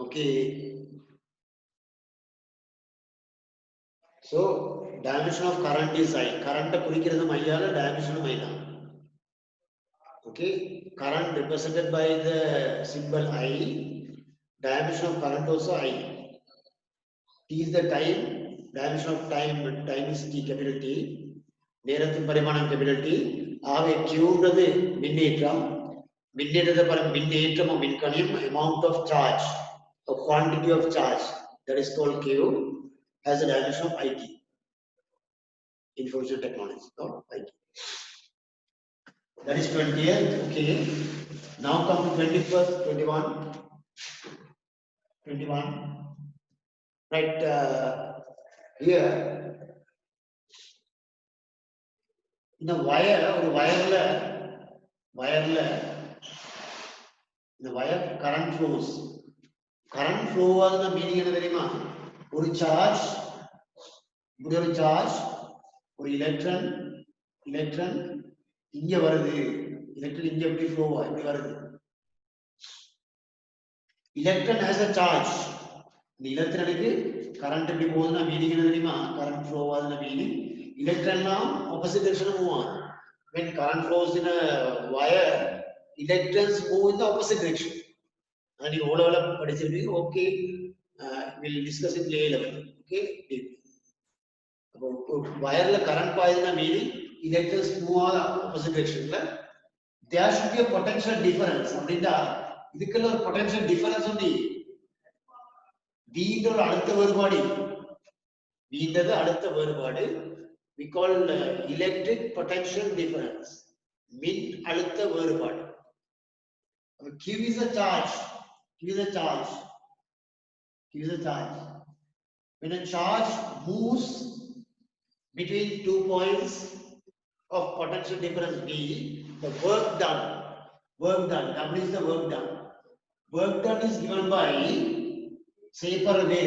Okay. So dimension of current is I. Current குறிக்கிறது மையால dimension I தான். Okay, current represented by the symbol I. Dimension of current also I. T is the time. Dimension of time is T, capital T. நேரத்தின் பரிமாணம் capital T. ஆகவே Qன்றது மின்னேற்றம். மின்னேற்றத்தை மின்னேற்றம் மின்கணியம் amount of charge, a quantity of charge, that is called Q, has a dimension of IT. Information technology, not IT. That is 20th. Okay. Now come to 21st, 21. Right. Here, in a wire, or the wire current flows. Current flow was the meaning of the very man. Or charge, or electron, இங்க வருது. electron இங்க எப்படி flow எப்படி வருது? Electron has a charge. இந்த electronக்கு current எப்படி போகுதுன்னா meaning என்ன தெரியுமா? Current flow ஆகுதுன்னா meaning electron நாம் opposite direction move on. When current flows in a wire, electrons move in the opposite direction. And you all படிச்சிருப்பீங்க. Okay, we'll discuss it later. Okay, wire la current பாயுதுன்னா meaning electrons move on opposite direction. There should be a potential difference. அப்படின்னா இதுக்குள்ள ஒரு potential difference உண்டு. V ன்றது அடுத்த வேறுபாடு. V ன்றது அடுத்த வேறுபாடு. We call electric potential difference. மின் அழுத்த வேறுபாடு. Q is a charge. When a charge moves between 2 points of potential difference V, the work done, W is the work done. Work done is given by, say for a way,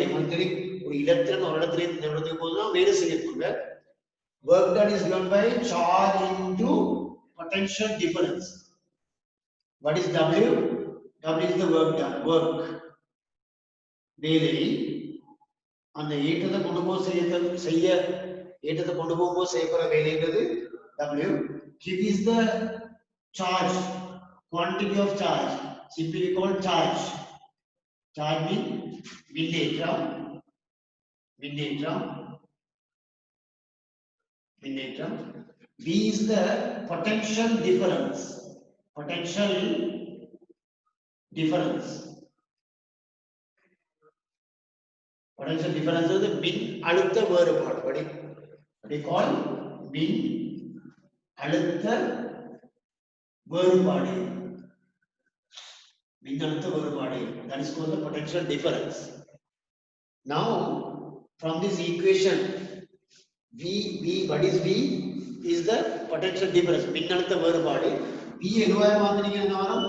ஒரு electron ஒரு இடத்துல இருந்து இந்த இடத்துக்கு போகுதுன்னா வேலை செய்யக்கூடிய work done is given by charge into potential difference. What is W? W is the work done, work. வேலை அந்த ஏற்றத்தை கொண்டு போக ஏற்றத்தை கொண்டு போகும்போது செய்யப்படுற வேலைங்கிறது W. Q is the charge, quantity of charge, simply called charge. Charge means மின்னேற்றம். V is the potential difference. Potential difference is the மின் அழுத்த வேறுபாடு. What we call மின் அழுத்த வேறுபாடு. That is called the potential difference. Now, from this equation, what is V? Is the potential difference. மின் அழுத்த வேறுபாடு. V எதுவாக மாத்தினீங்க என்ன வரும்?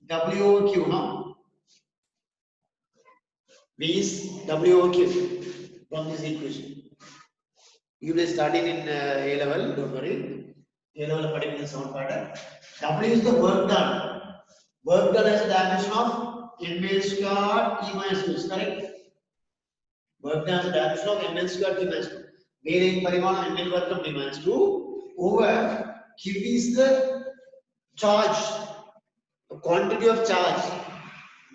W over Q, no? V is W over Q from this equation. You will study in A level, don't worry. A level படிக்கிற சமன்பாடு. W is the work done. Work done has a dimension of ml square T minus 2, correct? Work done has a dimension of ml square T minus 2. வேலையின் பரிமாணம் ml வர்க்கம் T minus 2 over Q is the charge, the quantity of charge,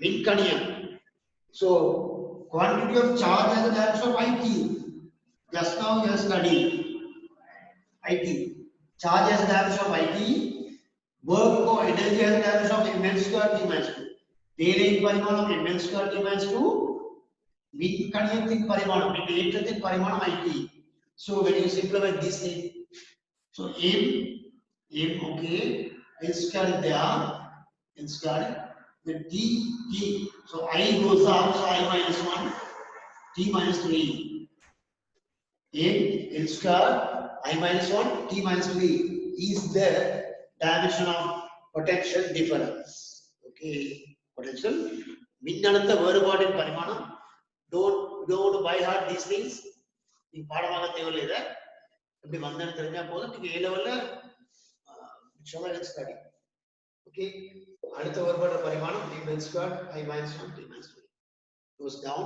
மின்கணியம். So, quantity of charge has a dimension of IT. Just now you have studied IT. Charge has a dimension of IT. Work or energy has a dimension of ml square T minus 2. வேலையின் பரிமாணம் ml square T minus 2. மின்கணியத்தின் பரிமாணம், மின்னேற்றத்தின் பரிமாணம் IT. So when you simplify this thing, so M okay, L square is there, L square, the T, so I goes up, so I minus 1, T minus 3. M, L square, I minus 1, T minus 3 is the dimension of potential difference. Okay, potential. மின்னழுத்த வேறுபாட்டின் பரிமாணம். Don't buy hard these things. நீங்க பாடமாக தேவையில்லை. இதை எப்படி வந்தேன்னு தெரிஞ்சா போதும். நீங்க A level ஸ்டடி. ஓகே, அடுத்த வேறுபாடு பரிமாணம் T minus square, I minus 1, T minus 3 goes down.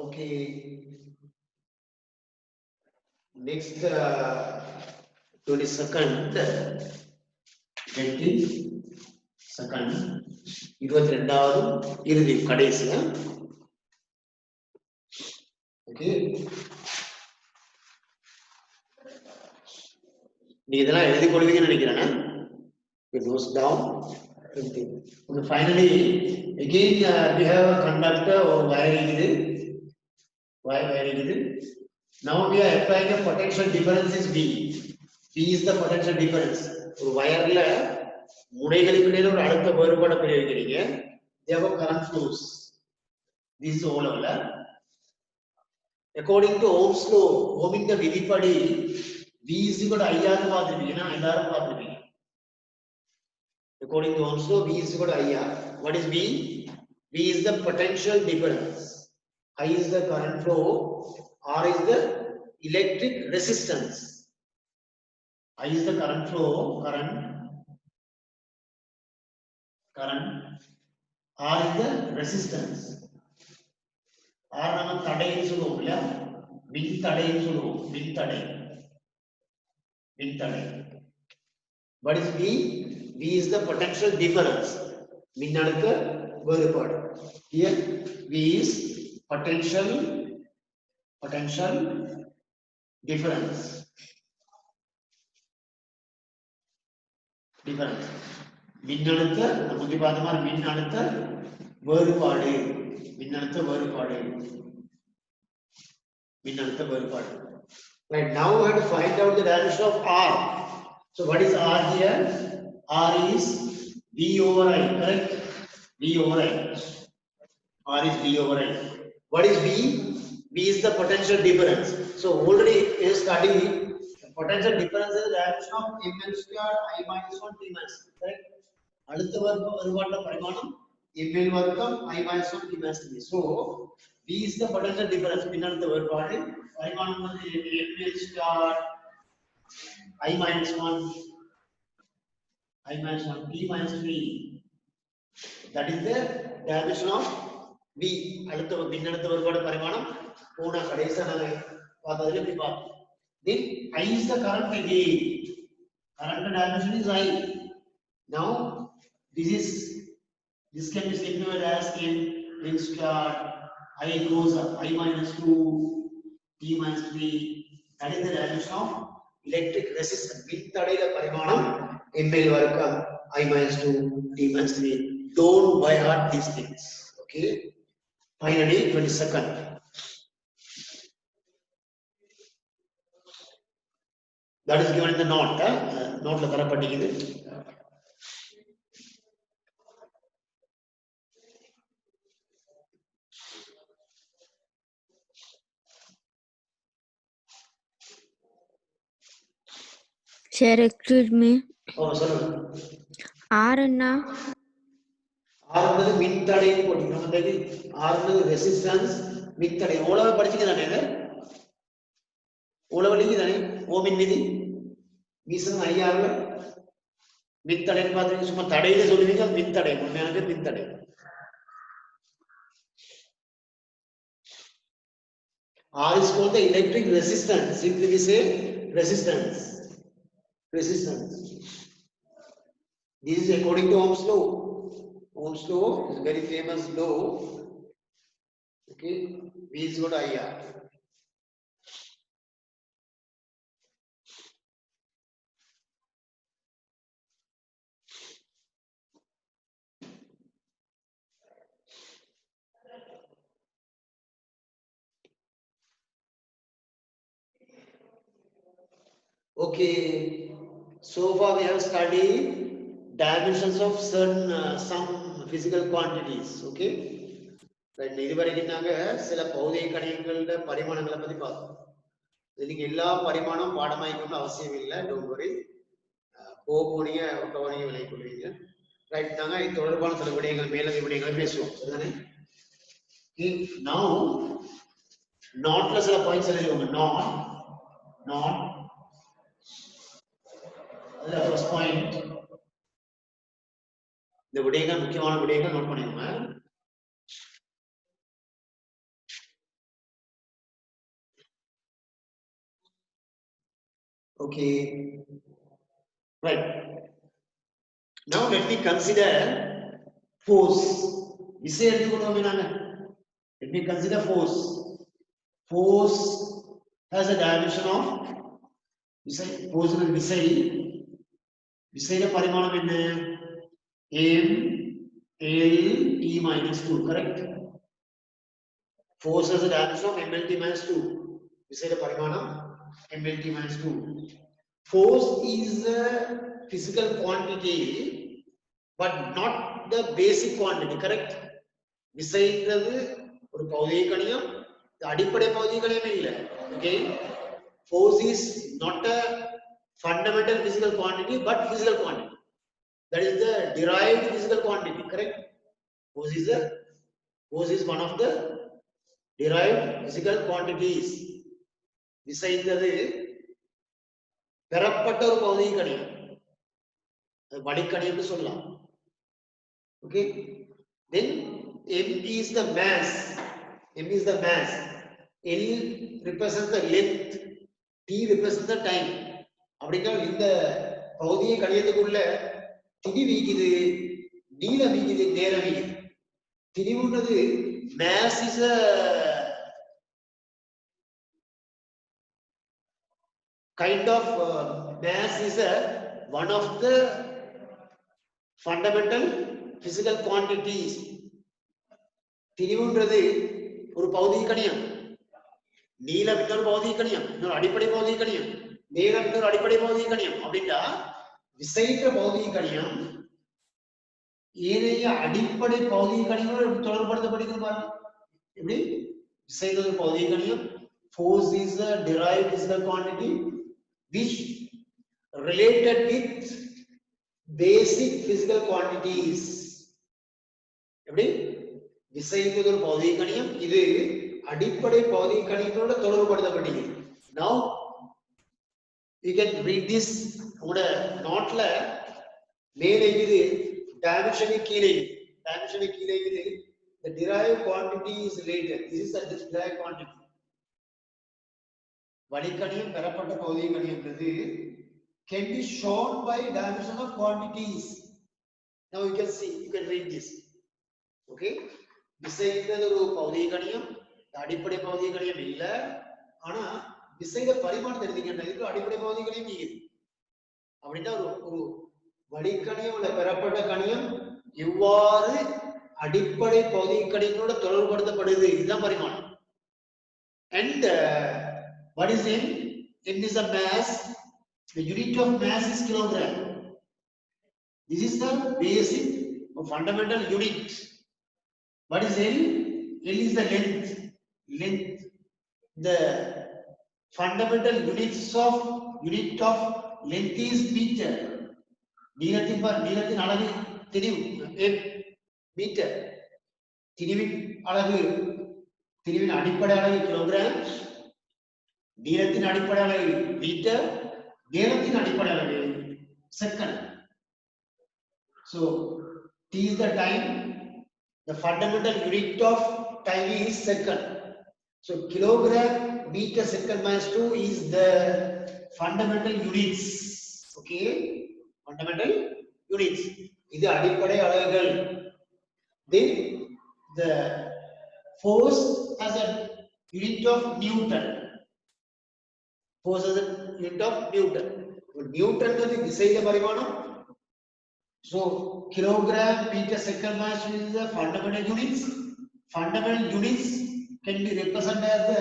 Okay. Next 22nd 22வது இறுதி கடைசியா. ஓகே, நீ இதெல்லாம் எழுதி கொள்வீங்கன்னு நினைக்கிறேன். It goes down. Okay, finally again we have a conductor or wire இருக்குது. Wire இருக்குது. Now we are applying a potential difference is V. V is the potential difference. ஒரு வயர்ல முனைகளுக்கு இடையில ஒரு அழுத்த வேறுபாடு பிரயோகிக்கிறீங்க. They have a current flows. This is all over. According to Ohm's law, ஓமின் விதிப்படி V is equal to IR னு பார்த்திருப்பீங்க, எல்லாரும் பார்த்திருப்பீங்க. According to Ohm's law, V is equal to IR. What is V? V is the potential difference. I is the current flow. R is the electric resistance. I is the current flow, current. R is the resistance. R நம்ம தடைன்னு சொல்லுவோம் இல்லையா, மின் தடைன்னு சொல்லுவோம், மின் தடை. What is V? V is the potential difference. மின்னழுத்த வேறுபாடு. Here V is potential difference. மின்னழுத்த முந்தி பார்த்த மாதிரி மின்னழுத்த வேறுபாடு. Right, now we have to find out the dimension of R. So what is R here? R is V over I, correct? V over I. R is V over I. What is V? V is the potential difference. So already you studied the potential difference is the dimension of ml square I minus 1 t minus 1, correct? அடுத்த வேறுபாடு பரிமாணம் ml வர்க்கம் I minus 1 t minus 3. So V is the potential difference. மின்னழுத்த வேறுபாடு பரிமாணம் வந்து ml square I minus 1 t minus 3. That is the dimension of V. அடுத்த மின்னழுத்த வேறுபாடு பரிமாணம் போன கடைசியா நாங்க பார்த்ததுல இப்படி பார்த்தோம். Then I is the current again. Current dimension is I. Now this can be simplified as n square I goes up I minus 2 t minus 3. That is the dimension of electric resistance. மின் தடையில பரிமாணம் ml வர்க்கம் I minus 2 t minus 3. Don't by heart these things. Okay. Finally 22nd. That is given in the note. Note la தரப்பட்டிருக்குது.
Sir, excuse me.
சொல்லுங்க.
R என்ன?
R என்பது மின்தடை போட்டிருக்கோம். அந்த R என்பது ரெசிஸ்டன்ஸ், மின்தடை. ஓலவ படிச்சீங்க தானே இது? ஓலவலிக்கு தானே ஓமின் விதி. மீசம் ஐயாறுல மின்தடைன்னு பார்த்துருக்கீங்க. சும்மா தடையில சொல்லுவீங்க, மின்தடை. உண்மையான மின்தடை. R is called the electric resistance. Simply we say resistance. This is according to Ohm's law. Ohm's law is a very famous law. Okay, V is equal to IR. Okay, so far we have studied dimensions of certain some physical quantities. Okay, right. இதுவரைக்கும் நாங்க சில பௌதிக கணிதங்களோட பரிமாணங்களை பத்தி பார்த்தோம். இதுக்கு எல்லா பரிமாணம் பாடமாயிக்கணும்னு அவசியம் இல்லை. டோன்ட் வரி, போனீங்க ஒட்டவனிங்க விலை கொள்வீங்க. ரைட், நாங்க இது தொடர்பான சில விடயங்கள் மேலதிக விடயங்களை பேசுவோம். சரிதானே? Now நாட்ல சில பாயிண்ட்ஸ் எழுதிடுவாங்க. நாட் அதுல ஃபர்ஸ்ட் பாயிண்ட், இந்த விடயங்கள் முக்கியமான விடயங்கள் நோட் பண்ணிக்கோங்க. Okay. Right. Now let me consider force. Let me consider force. Force has a dimension of force and Visai parimanam enna m l t minus 2, correct? Force has a dimension of mlt minus 2. Visai parimanam mlt minus 2. Force is a physical quantity but not the basic quantity, correct? விசைன்றது ஒரு பௌதிக கணியம், அடிப்படை பௌதிக கணியம் இல்ல. Okay, force is not a fundamental physical quantity but physical quantity. That is the derived physical quantity, correct? Force is one of the derived physical quantities. விசைன்றது பெறப்பட்ட ஒரு பௌதிக கணியம், அது வளிக்கணியம்னு சொல்லலாம். Okay, then m is the mass. M is the mass. L represents the length. T represents the time. அப்படின்னா இந்த பௌதிக கணியத்துக்குள்ள திணிவு வீக்குது, நீளம் வீக்குது, நேரம் வீக்குது. திணிவுன்றது mass is a kind of mass is a one of the fundamental physical quantities. திணிவுன்றது ஒரு பௌதிக கணியம், நீளம் இன்னொரு பௌதிக கணியம், இன்னொரு அடிப்படை பௌதிக கணியம், நேரம் இன்னொரு அடிப்படை பௌதிக கணியம். அப்படின்னா விசைன்ற பௌதிக கணியம் ஏனைய அடிப்படை பௌதிக கணியங்களோட தொடர்புபடுத்தப்படுகிறது பாருங்க. எப்படி விசைன்ற ஒரு பௌதிக கணியம், force is a derived physical quantity which related with basic physical quantities. எப்படி விசைன்றது ஒரு பௌதிக கணியம், இது அடிப்படை பௌதிக கணியங்களோட தொடர்புபடுத்தப்பட்டது. Now you can read this. உங்களோட நோட்ல மேலே இது dimension கீழே இது the derived quantity is later. This is the derived quantity. வளிக்கணியம் பெறப்பட்ட பௌதிக கணியம்ன்றது can be shown by dimension of quantities. Now you can see, you can read this. Okay, விசைன்றது ஒரு பௌதிக கணியம், அடிப்படை பௌதிக கணியம் இல்ல. ஆனா விசையோட பரிமாணத்தை எடுத்தீங்கன்னா இதுக்கு அடிப்படை பௌதிக கணியம் நீங்க. அப்படின்னா ஒரு வளிக்கணியம் உள்ள பெறப்பட்ட கணியம் எவ்வாறு அடிப்படை பௌதிக கணியங்களோட தொடர்புபடுத்தப்படுது, இதுதான் பரிமாணம். And what is n? N is a mass. The unit of mass is kilogram. This is the basic or fundamental unit. What is L? L is the length. The fundamental unit of length is meter. நீளத்தின் அளவு திணிவு metre. திணிவின் அடிப்படை அளவு kilogram, நீளத்தின் அடிப்படை அளவு metre, நேரத்தின் அடிப்படை அளவு second. So T is the time. The fundamental unit of time is second. So kilogram meter second minus 2 is the fundamental units. Okay, fundamental units. இது அடிப்படை அளவுகள். Then the force as a unit of Newton. Force as a unit of Newton. Newton is விசையில பரிமாணம். So kilogram meter second minus 2 is the fundamental units. Fundamental units can be represented as the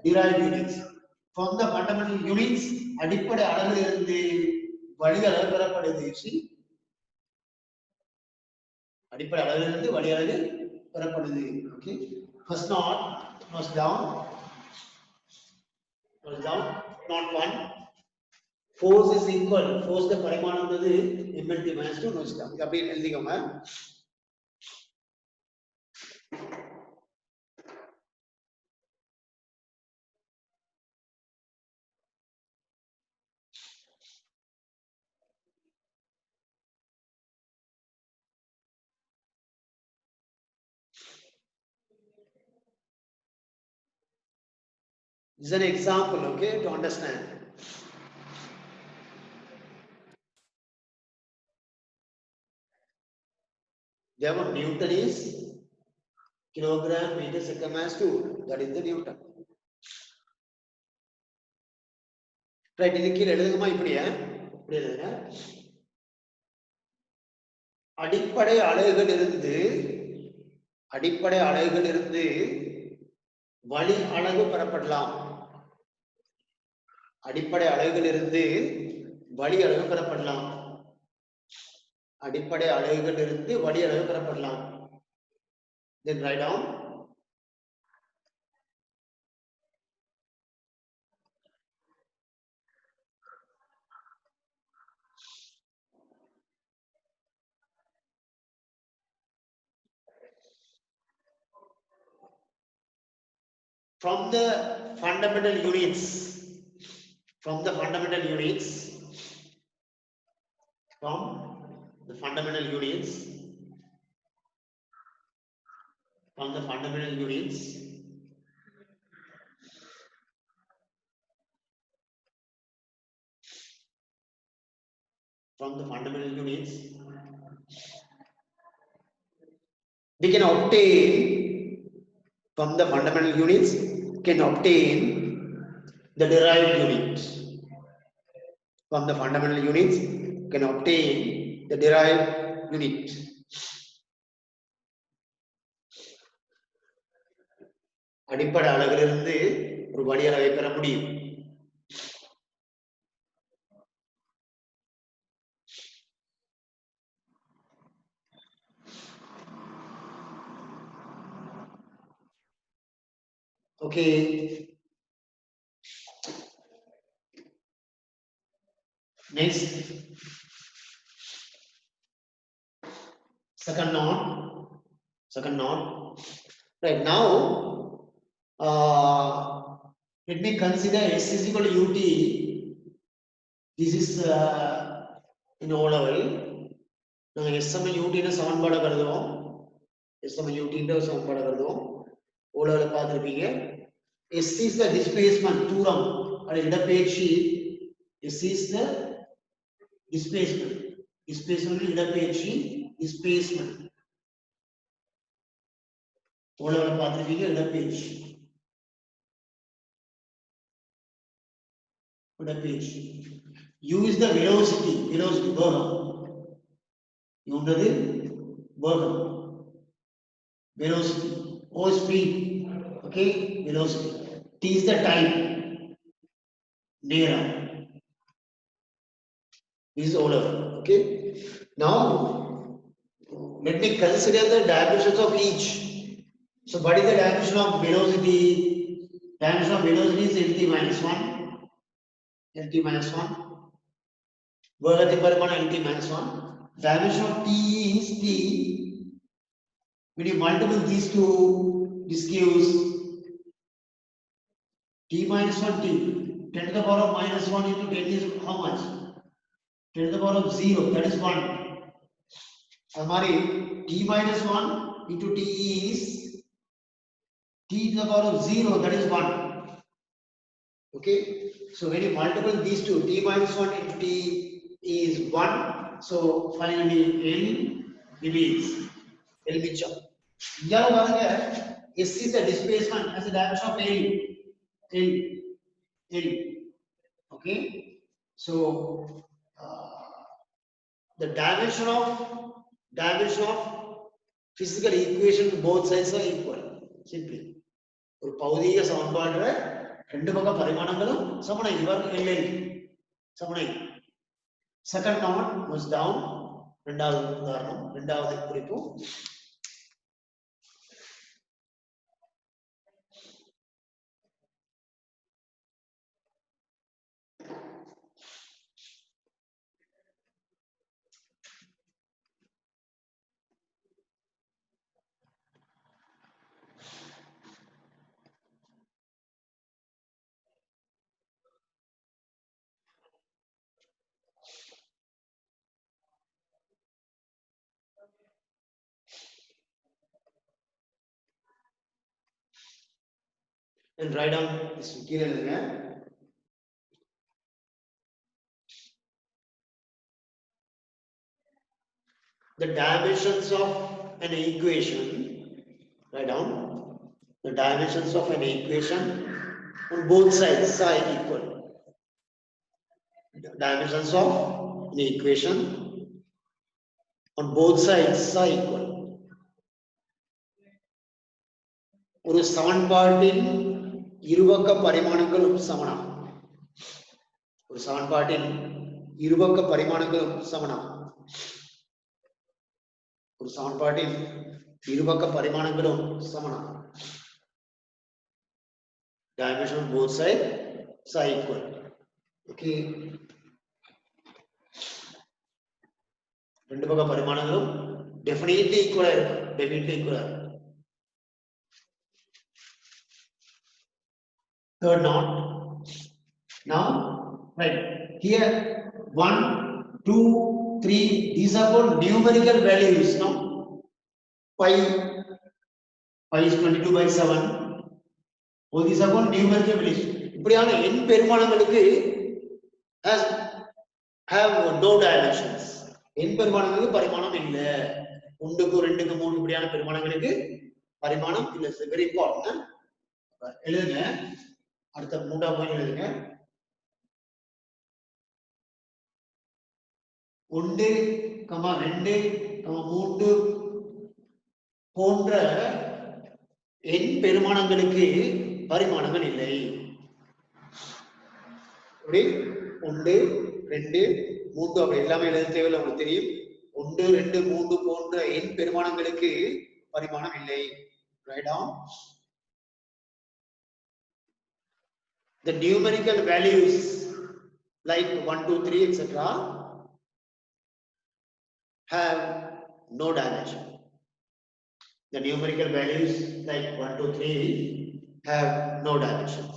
derived units. From the fundamental units, அடிப்படை அளவிலிருந்து வழி அளவு பெறப்படுது. அடிப்படை அளவிலிருந்து வழி அளவு பெறப்படுது. Okay, first note down. Note 1. Force is equal. Force the பரிமாணம் வந்து mlt minus 2 நோச்சுக்கலாம். இது அப்படியே எழுதிக்கோங்க. This is an example, okay, to understand. Therefore, Newton is kilogram meter second mass cube. That is the Newton. Right, இது கீழ எழுதுங்கமா இப்படியே இப்படி எழுதுங்க. அடிப்படை அலகுகளிலிருந்து வழி அலகு பெறப்படலாம். அடிப்படை அலகுகளிலிருந்து வழி அலகு பெறப்படலாம். அடிப்படை அலகுகளிலிருந்து வழி அலகு பெறப்படலாம். Then write down from the fundamental units. From the fundamental units. From the fundamental units. From the fundamental units. From the fundamental units. We can obtain from the fundamental units can obtain the derived units. From the fundamental units can obtain the derived unit. அடிப்படை அலகிலிருந்து ஒரு வழி அளவை பெற முடியும். Okay. Next. Second note. Right now, let me consider S is equal to UT. This is in O level. Now S sum UT ನ சமன்பாடு கருதுவோம். S sum UT ன்ற சமன்பாடு கருதுவோம். O level பார்த்திருப்பீங்க. S is the displacement தூரம் அது இடப்பெயர்ச்சி. S is the displacement. Displacement இடப்பெயர்ச்சி displacement. O level பார்த்திருப்பீங்க இடப்பெயர்ச்சி. U is the velocity வேகம். U ன்றது வேகம். Velocity. O speed. Okay, velocity. T is the time. நேரம். This is O level. Okay. Now let me consider the dimensions of each. So what is the dimension of velocity? Dimension of velocity is lt minus 1. lt minus 1. வேகத்தின் பரிமாணம் lt minus 1. Dimension of t is t. When you multiply these two, this gives t minus 1 t. 10 to the power of minus 1 into 10 is how much? 10 to the power of 0, that is 1. Amari t minus 1 into t is t to the power of 0, that is 1. Okay, so when you multiply these two, t minus 1 into t is 1. So finally L remains. L Mitchell. S is the displacement as a dimension of L. Okay, so the dimension of physical equation both sides are equal. Simply, ஒரு பௌதிக சமன்பாடுற ரெண்டு பக்க பரிமாணங்களும் சமனை. இவர் LL சமனை. Second note was down. இரண்டாவது உதாரணம், இரண்டாவது குறிப்பு. And write down this கீழ எழுதுங்க. The dimensions of an equation, write down the dimensions of an equation on both sides are equal. Dimensions of an equation on both sides are equal. ஒரு சமன்பாட்டின் இருபக்க பரிமாணங்களும் சமனம். ஒரு சமன்பாட்டின் இருபக்க பரிமாணங்களும் சமனம். ஒரு சமன்பாட்டின் இருபக்க பரிமாணங்களும் சமனம். Dimension on both sides are equal. Okay. ரெண்டு பக்க பரிமாணங்களும் definitely equal ஆ இருக்கும். Definitely equal ஆ இருக்கும். Third knot. Now, right here 1, 2, 3. These are called numerical values. No, pi is 22/7. All these are called numerical values. இப்படியான n பெருமானங்களுக்கு have no dimensions. n பெருமானங்களுக்கு பரிமாணம் இல்ல. 1க்கு 2க்கு 3 இப்படியான பெருமானங்களுக்கு பரிமாணம் இல்ல. Very important. எழுதுங்க. அடுத்த 3ஆம் பாயிண்ட் எழுதுங்க. 1, 2, 3 போன்ற n பெருமானங்களுக்கு பரிமாணங்கள் இல்லை. 1, 2, 3 அப்படி எல்லாமே எழுத தேவையில்லை, உங்களுக்கு தெரியும். 1, 2, 3 போன்ற n பெருமானங்களுக்கு பரிமாணம் இல்லை. Write down the numerical values like 1, 2, 3 etc. have no dimension. The numerical values like 1, 2, 3 have no dimensions.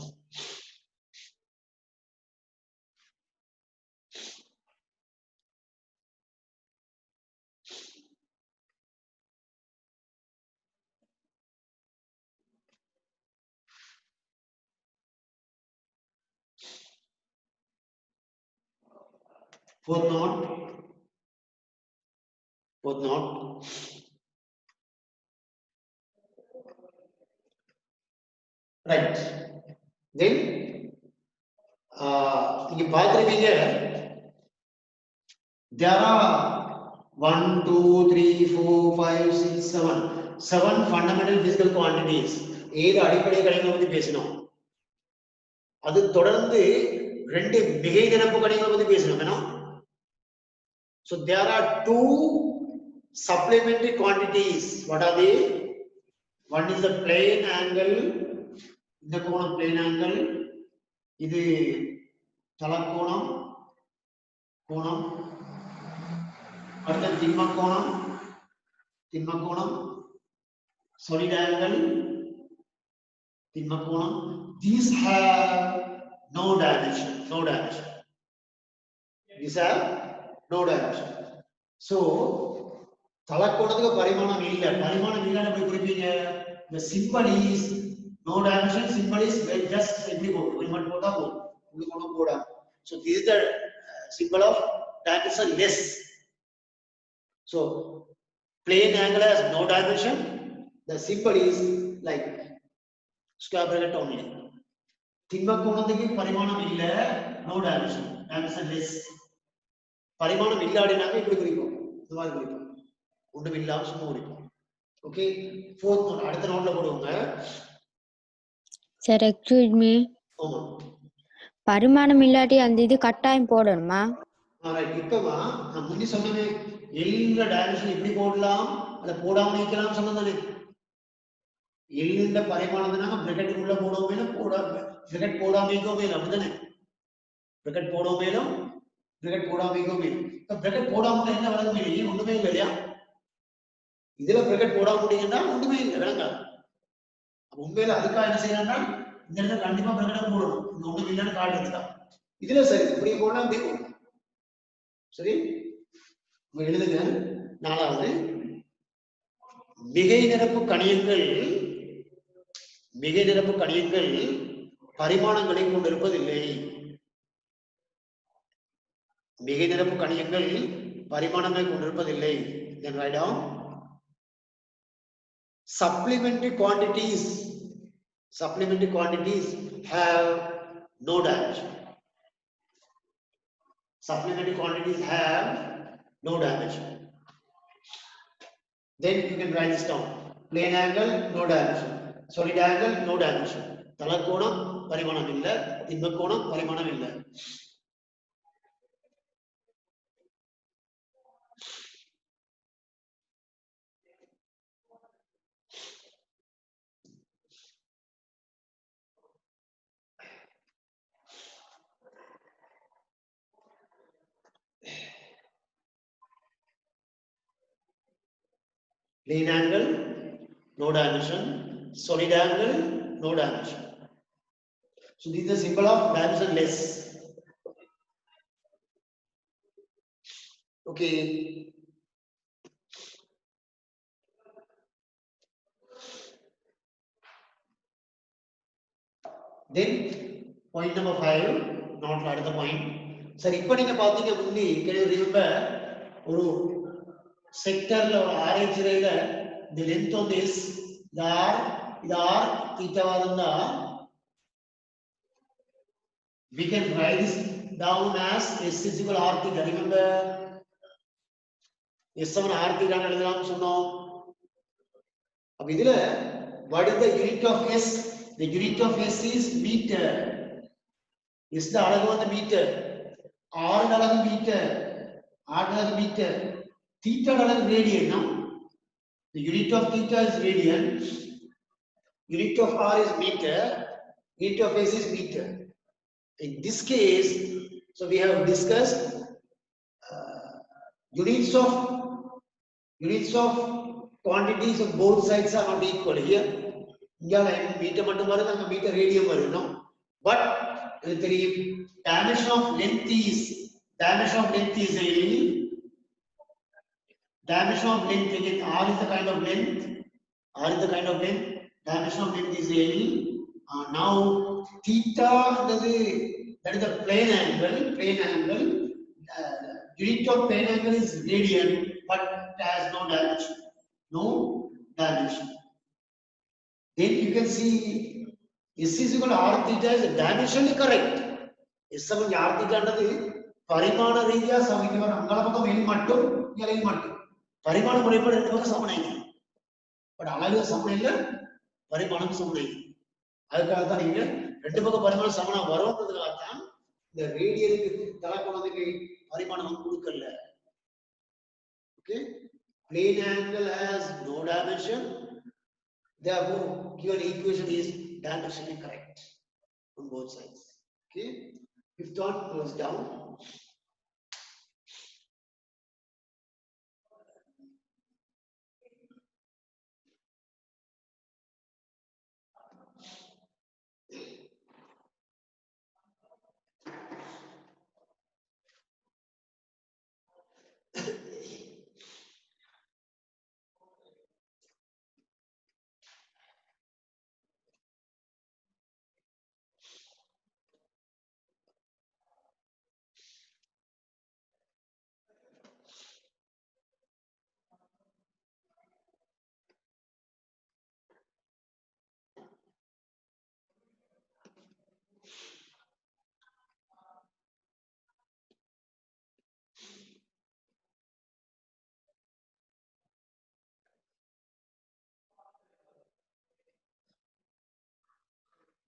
Fourth knot. Right. Then இங்க பார்த்திருப்பீங்க, there are 1, 2, 3, 4, 5, 6, 7 fundamental physical quantities. ஏழு அடிப்படை கணிதங்களை பத்தி பேசினோம். அது தொடர்ந்து 2 மிகை நிரப்பு கணிதங்களை பத்தி பேசினோம். ஏன்னா so there are 2 supplementary quantities. What are they? One is the plane angle. இந்த கோணம் plane angle. இது தலக்கோணம் கோணம். அடுத்த திண்ம கோணம் solid angle திண்ம கோணம். These have no dimension. These have no dimension. So தலக்கோணத்துக்கு பரிமாணம் இல்ல. பரிமாணம் இல்லன்னு எப்படி குறிப்பீங்க? The symbol is no dimension. Symbol is just எப்படி போடும்? பரிமாணம் போட்டா போடும். இது கோணம் போடா. So this is the symbol of dimension less. So plane angle has no dimension. The symbol is like square bracket only. திண்ம கோணத்துக்கு பரிமாணம் இல்ல, no dimension. Dimension less. பரிமாணம் இல்லாடினாக்க இப்படி குறிப்போம். இந்த மாதிரி குறிப்போம். ஒண்ணும் இல்லாம சும்மா குறிப்போம். ஓகே. ஃபோர்த் நோட் அடுத்த நோட்ல போடுவோங்க.
Sir excuse me.
ஆமா.
பரிமாணம் இல்லாட்டி அந்த இது கட்டாயம் போடணுமா?
ரைட். இப்பமா நான் முன்னே சொன்னேனே, எல்ன்ற டைமென்ஷன் எப்படி போடலாம், அத போடாம நீக்கலாம் சொன்னதானே. எல்ன்ற பரிமாணம்னா பிராக்கெட் உள்ள போடவும் போடாம பிராக்கெட் போடாம நீக்கவும் அப்படிதானே. பிராக்கெட் போடவும் பிராக்கெட் போடாம நீக்கவும். இப்ப பிராக்கெட் போடாம என்ன வழங்க முடியும்? ஒண்ணுமே இல்லையா? இதுல பிராக்கெட் போடாம முடியும்னா ஒண்ணுமே இல்லை, விளங்க. உண்மையில அதுக்காக என்ன செய்யணும்னா இந்த இடத்துல கண்டிப்பா பிராக்கெட் போடணும். இந்த ஒண்ணும் இல்லைன்னு காட்டுறதுதான். இதுல சரி இப்படி போடலாம், இப்படி போடலாம். சரி, எழுதுங்க. 4வது, மிகை நிரப்பு கணியங்கள் பரிமாணங்களை கொண்டிருப்பதில்லை. மிகை நிரப்பு கணியங்கள் பரிமாணங்களை கொண்டிருப்பதில்லை. Then write down supplementary quantities have no dimension. Supplementary quantities have no dimension. Then you can write this down. Plane angle, no dimension. Solid angle, no dimension. Talakona பரிமாணம் இல்ல, திண்மக்கோணம் பரிமாணம் இல்ல. Plane angle, no dimension. Solid angle, no dimension. So this is the symbol of dimensionless. Okay. Then point number 5, not another point. Sir, இப்போ நீங்க பாத்தீங்க முன்னி can you remember ஒரு செக்டர்ல ஒரு ஆரஞ்சு ரேல the length of this இது r தீட்டாவா இருந்தா we can write this down as s is equal r theta. Remember s சமம் r theta ன்னு எழுதலாம் சொன்னோம். அப்ப இதுல what is the unit of s? The unit of s is meter. S ல அலகு வந்து மீட்டர், r ல அலகு மீட்டர், r ல அலகு மீட்டர், theta ல அலகு radian. No, the unit of theta is radian, unit of r is meter, unit of s is meter. In this case, so we have discussed units of quantities of both sides are not equal here. இங்க metre மட்டும் வருது, அங்க metre radium வருது. No, but the dimension of length is dimension of length again. R is the kind of length. Dimension of length is L. Now theta, that is the plane angle. Unit of plane angle is radian, but it has no dimension. Then you can see S is equal to r theta is dimensionally correct. S சமம் r theta ன்றது பரிமாண ரீதியா சமீபம் அங்கல பக்கம் மேல் மட்டும் இங்கே மட்டும் பரிமாண முறைப்படி ரெண்டு பக்கம் சமனாயிங்க. பட் அளவு சமம் இல்ல, பரிமாணம் சமனாயிங்க. அதுக்காக தான் நீங்க ரெண்டு பக்கம் பரிமாணம் சமனா வரும்ன்றதுக்காக தான் இந்த ரேடியனுக்கு தலக்கோணத்துக்கு பரிமாணம் கொடுக்கல. Okay, plane angle has no dimension. Therefore, given equation is dimensionally correct on both sides. Okay, fifth one goes down.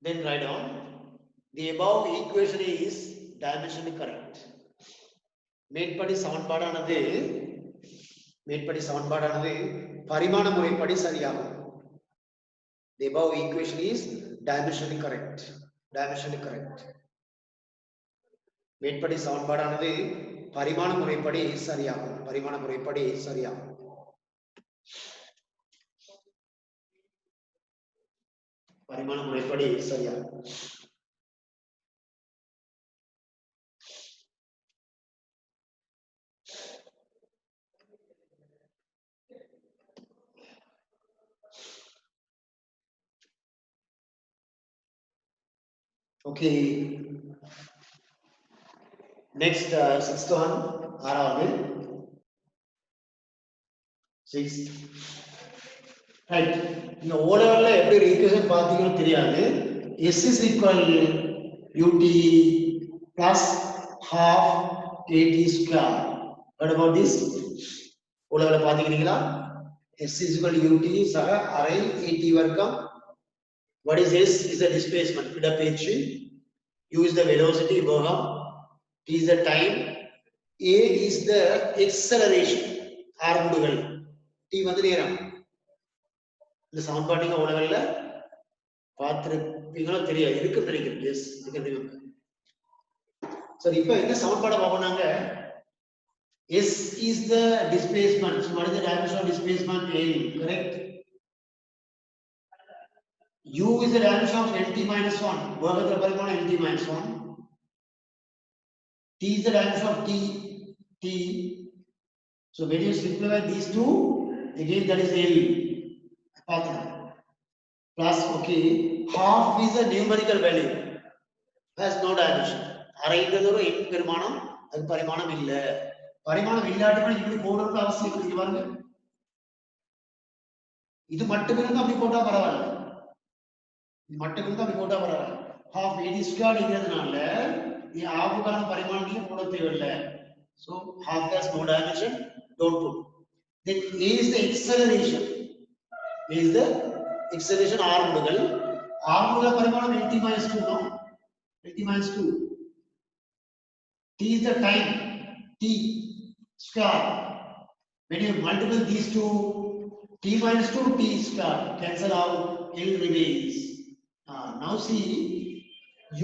Then write down the above equation is dimensionally correct. மேற்படி சமன்பாடானது பரிமாண முறைப்படி சரியாகும். The above equation is dimensionally correct. மேற்படி சமன்பாடானது பரிமாண முறைப்படி சரியாகும். பரிமாண முறைப்படி சரியாகும். Okay, next sixth one, ஆறாவது sixth ரைட். இந்த O லெவல்ல எப்படி ஈக்குவேஷன் பாத்தீங்கன்னு தெரியாது. S is equal ut plus half at square. What about this? O லெவல்ல பாத்தீங்களா? S is equal ut சக அரை at வர்க்கம். What is S? Is the displacement, இடப்பெயர்ச்சி. U is the velocity, வேகம். T is the time. A is the acceleration, ஆர்முடுகள். T வந்து நேரம். இந்த சமன்பாட்டிங்க O லெவல்ல பார்த்திருப்பீங்களோ தெரியாது, இருக்குன்னு நினைக்கிறேன். எஸ், இருக்கு. சரி, இப்போ என்ன சமன்பாடை பார்ப்போம். S is the displacement. So what is the dimension of displacement? L, correct? U is the dimension of lt minus 1. வேகத்தின் பரிமாணம் lt minus 1. T is the dimension of t. So when you simplify these two, again that is L. Plus, okay, half is a numerical value, has no dimension. அரைன்றது ஒரு எண் பெருமானம், அது பரிமாணம் இல்ல. பரிமாணம் இல்லாட்டினா இப்படி போடணும்னு அவசியம் இல்லை. பாருங்க, இது மட்டும் இருந்தா அப்படி போட்டா பரவாயில்ல. இது மட்டும் இருந்தா அப்படி போட்டா பரவாயில்ல. half at square இருக்கிறதுனால இது ஆவுக்கான பரிமாணத்தையும் போட தேவையில்லை. So half has no dimension, don't put. Then A is the acceleration. A is the acceleration, ஆர்முடுகள். ஆர்முடுகள் பரிமாணம் lt minus 2, no? lt minus 2. T is the time, t square. When you multiply these two, t minus 2, t square, cancel out, L remains. Now see,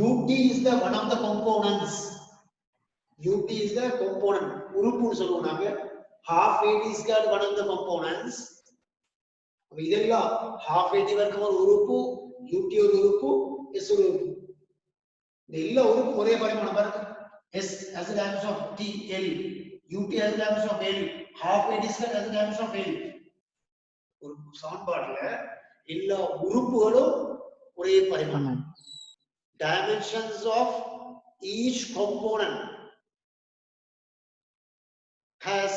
ut is the one of the components. Ut is the component. உறுப்புன்னு சொல்லுவோம் நாங்க. half at square one of the components. இதெல்லாம் half at வர்க்கம் ஒரு உறுப்பு, ut ஒரு உறுப்பு, s ஒரு உறுப்பு. இந்த எல்லா உறுப்பு ஒரே பரிமாணம் பாருங்க. S as a dimension of t, L. ut as a dimension of L. half at square as a dimension of L. ஒரு சமன்பாடுல எல்லா உறுப்புகளும் ஒரே பரிமாணம். Dimensions of each component has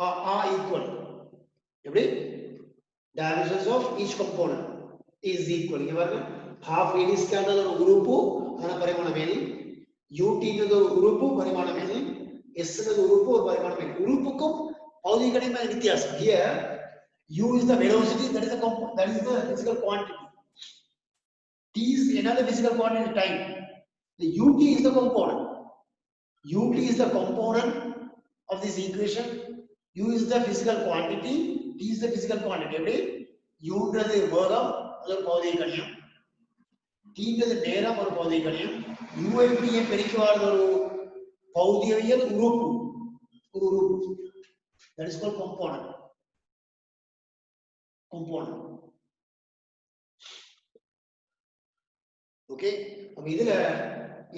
are equal. எப்படி? Dimensions of each component is equal. இங்க பாருங்க, half at square ஒரு உறுப்பு, அதன பரிமாணம் L. ut ன்றது ஒரு உறுப்பு, பரிமாணம் L. s ன்றது உறுப்பு, ஒரு பரிமாணம் L. உறுப்புக்கும் பௌதிக கணித வித்தியாசம். Here u is the velocity, that is the physical quantity. T is another physical quantity, time. The ut is the component. Ut is the component of this equation. U is the physical quantity. T is the physical quantity. எப்படி? U ன்றது வேகம், அது ஒரு பௌதிக கணிதம். T ன்றது நேரம், ஒரு பௌதிக கணிதம். U ஐ இப்படியே பெருக்குவார் ஒரு பௌதிகவியல் உறுப்பு, ஒரு உறுப்பு. That is called component. Component. Okay, அப்ப இதுல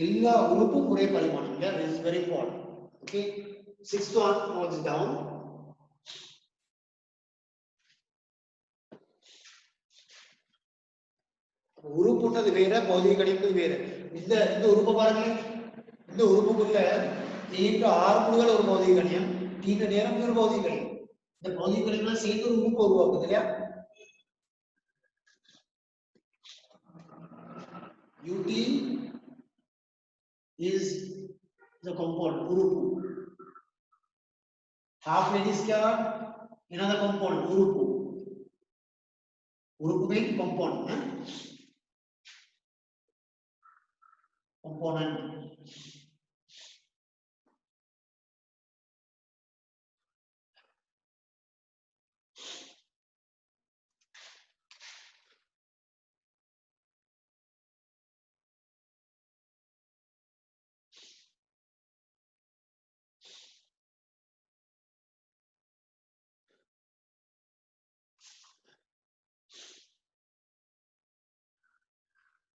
எல்லா உறுப்பும் ஒரே பரிமாணம் இல்ல. This is very important. Okay, sixth one, note it down. உறுப்புன்றது வேற, பௌதிக கணிதம் வேற. இந்த உறுப்பு பாருங்க, இந்த உறுப்புக்குள்ள இந்த ஆர்முடுகள் ஒரு பௌதிக கணிதம், இந்த நேரம் ஒரு பௌதிக கணிதம். இந்த பௌதிக கணிதம் சேர்ந்து ஒரு உறுப்பு உருவாக்குது இல்லையா? ut is the component, urupu. Half at square, another component, urupu. Urupu means component. Component.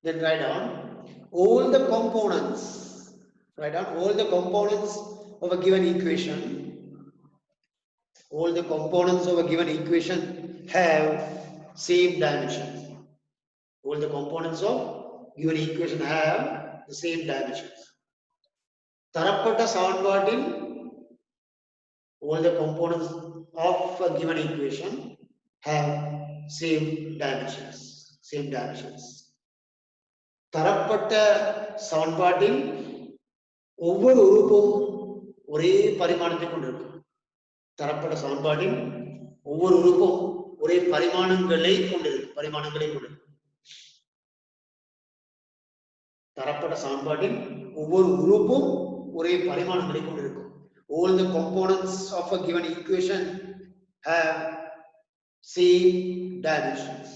Then write down all the components. Write down all the components of a given equation. All the components of a given equation have same dimensions. All the components of given equation have the same dimensions. தரப்பட்ட சமன்பாட்டில் all the components of a given equation have same dimensions. தரப்பட்ட சமன்பாட்டின் ஒவ்வொரு உறுப்பும் ஒரே பரிமாணத்தை கொண்டிருக்கும். தரப்பட்ட சமன்பாட்டின் ஒவ்வொரு உறுப்பும் ஒரே பரிமாணங்களை கொண்டிருக்கும். தரப்பட்ட சமன்பாட்டின் ஒவ்வொரு உறுப்பும் ஒரே பரிமாணங்களை கொண்டிருக்கும். All the components of a given equation have same dimensions.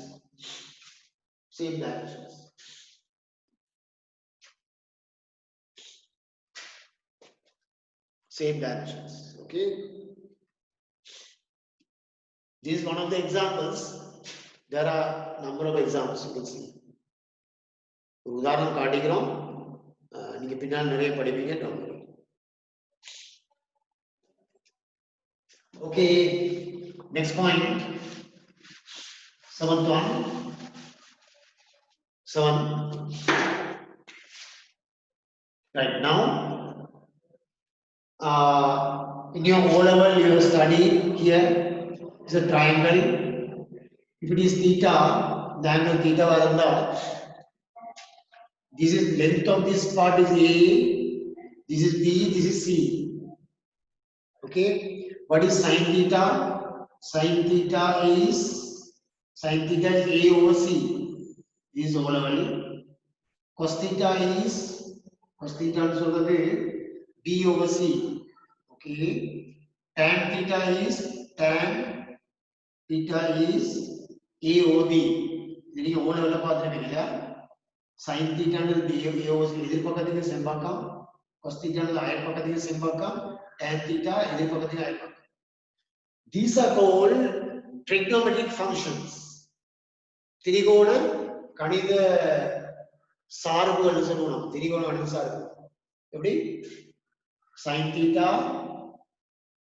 Okay. This is one of the examples. There are number of examples you can see. ஒரு உதாரணம் காட்டிக்கிறோம், நீங்க பின்னால் நிறைய படிப்பீங்க. Okay, next point. 7th one. 7. Right now, in your O level, you have studied here is a triangle. If it is theta, the angle theta varanda. This is length of this part is A. This is B. This is C. Okay. What is sin theta? Sin theta is A over C. This is O level. Cos theta is B over C. Okay. Tan theta is A over B. This is O level paathirukkeenga. Sin theta is B over C. Idir pakkathukku sembakam. Cos theta is ayat pakkathukku sembakam. Tan theta idir pakkathukku ayat pakam. These are called trigonometric functions. திரிகோண கணித சார்புகள் சொல்லுவோம். திரிகோண கணித சார்பு எப்படி? sin theta,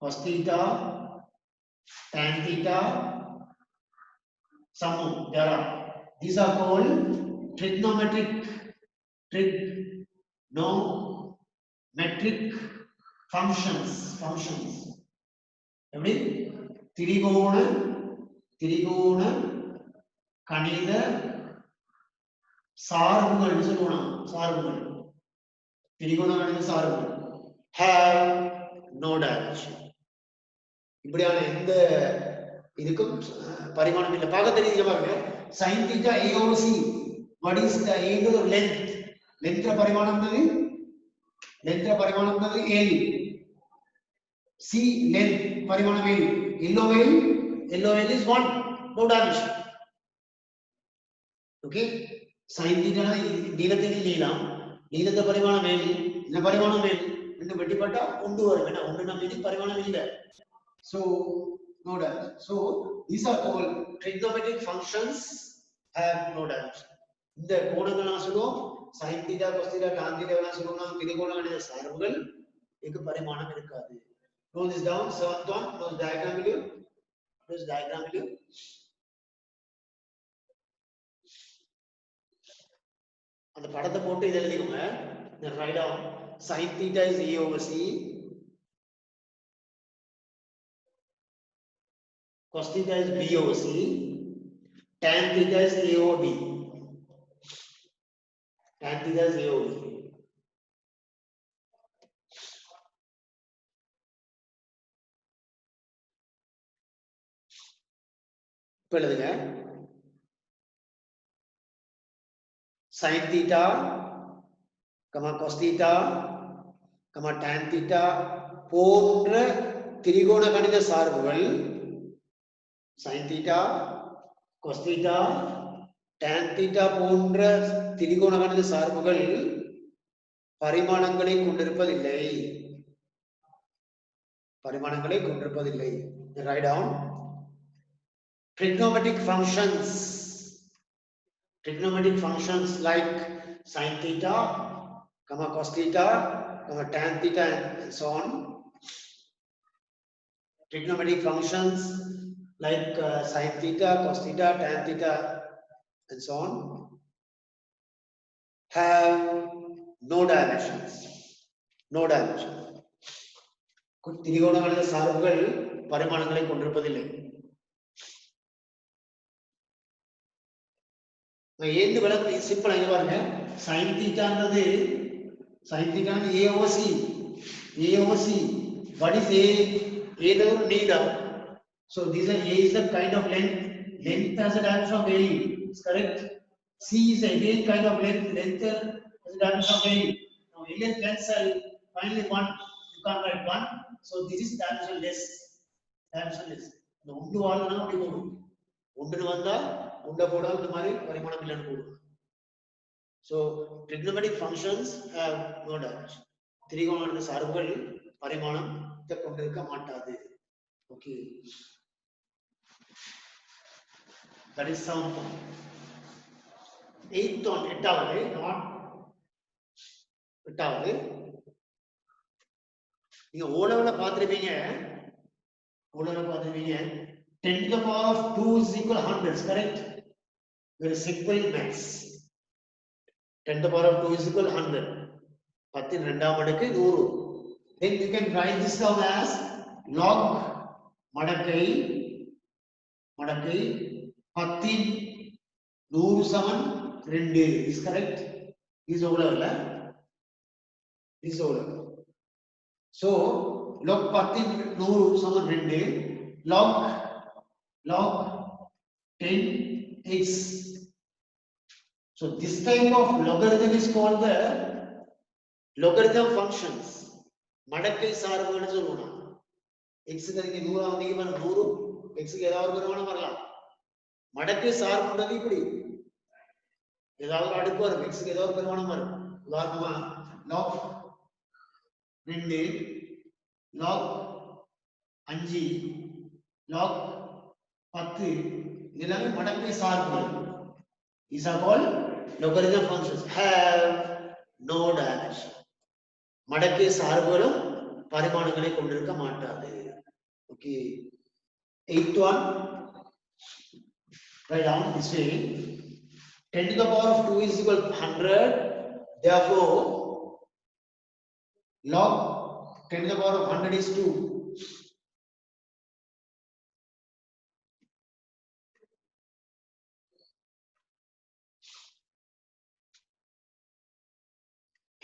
cos theta, tan theta, summum. These are called trigonometric functions. எப்படி? திரிகோண கணித சார்புகள் சொல்லுவோம். திரிகோண கணித சார்புகள் have no dimension. இப்படியான எந்த இதுக்கும் பரிமாணம் இல்லை. பார்க்க தெரியுது பாருங்க. sin theta A over C. What is the angle of length? Length பரிமாணம் என்னது? L. C length பரிமாணம் L. LOL is 1. No dimension. Okay. sin theta நீளத்தின் நீளத்த பரிமாணம் L. இந்த பரிமாணம் L. ரெண்டு வெட்டிப்பட்டா ஒன்று வரும். ஏன்னா ஒன்று நம்ம இது பரிமாணம் இல்லை. So no dimension. So these are called trigonometric functions have no dimension. இந்த கோணங்கள் நான் சொல்லுவோம் sin theta, cos theta, tan theta எல்லாம் சொல்லுவோம். திரிகோண கணித சார்புகள் இதுக்கு பரிமாணம் இருக்காது. Note this down. 7th one. Note diagram video. அந்த படத்தை போட்டு இதை எழுதிக்கோங்க. Write down. Sin theta is A over C. Cos theta is B over C. Tan theta is A over B. இப்போ எழுதுங்க. sin theta, cos theta, tan theta போன்ற திரிகோண கணித சார்புகள் sin theta, cos theta, tan theta போன்ற திரிகோண கணித சார்புகள் பரிமாணங்களை கொண்டிருப்பதில்லை. Write down. Trigonometric functions like sin theta, cos theta, tan theta, and so on. Trigonometric functions like sin theta, cos theta, tan theta, and so on have no dimensions. திரிகோண கணித சார்புகள் பரிமாணங்களை கொண்டிருப்பதில்லை. நான் ஏந்து விளக்கு சிம்பிளா இங்க பாருங்க sin thetaன்றது A over C. What is A? A is the needle. So this A is the kind of length. Length has a dimension of A. Is correct. C is again kind of length. Length has a dimension of A. Now alien lengths are finally one. You can't write one. So this is dimensionless. Dimensionless. The undu valana apdi podu. Undu vanda unda poda indha mari parimanam illan podu. So trigonometric functions have no dimension. Trigonometric சார்புகள் பரிமாணத்தை கொண்டிருக்க மாட்டாது. Okay. That is sound form. Eighth one, எட்டாவது நீங்க ஓலவல பாத்துருப்பீங்க 10 to the power of 2 is equal 100, correct? Very simple maths. 10 to the power of 2 is equal 100. 10 in இரண்டாம் அடுக்கு 100. Then you can write this down as log மடக்கை 10 in 100 சமம் 2 is correct. Is ஓலவல so log 10 in 100 சமம் 2 log 10x. So this type of logarithm is called the logarithm functions. மடக்கை சார்புன்னு சொல்லுவோம். x க்கு 100 ஆவீங்க பாருங்க 100 x க்கு ஏதாவது ஒரு பரிமாணம் வரலாம். மடக்கை சார்புன்றது இப்படி ஏதாவது ஒரு அடுக்கு வரும் x க்கு ஏதாவது ஒரு பரிமாணம் வரும். உதாரணமா log 2 log 5 log 10 இதெல்லாம் மடக்கை சார்புகள். These are called logarithm functions. Have no dimension. மடக்கை சார்புகளும் பரிமாணங்களை கொண்டிருக்க மாட்டாது. Okay. Eighth one. Write down this way. 10 to the power of 2 is equal to 100. Therefore, log 10 to the power of 100 is 2.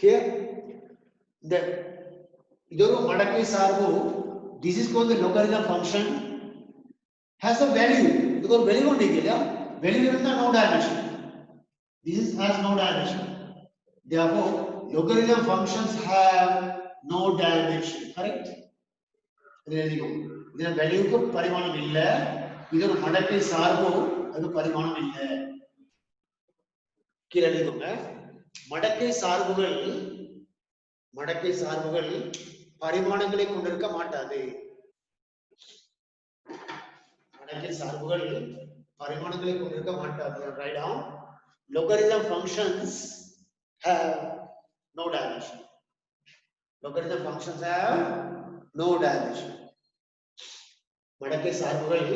Here, idoru madakkai sarbu, this is called the logarithm function, has a value. Because value only gaya, value is no dimension. This has no dimension. Therefore, logarithm functions have no dimension. Correct? Idha value ku parimanam illa, idoru madakkai sarbu, adu parimanam illa. Kila eludunga. மடக்கை சார்புகள் பரிமாணங்களை கொண்டிருக்க மாட்டாது. Write down logarithm functions have no dimension. மடக்கை சார்புகள்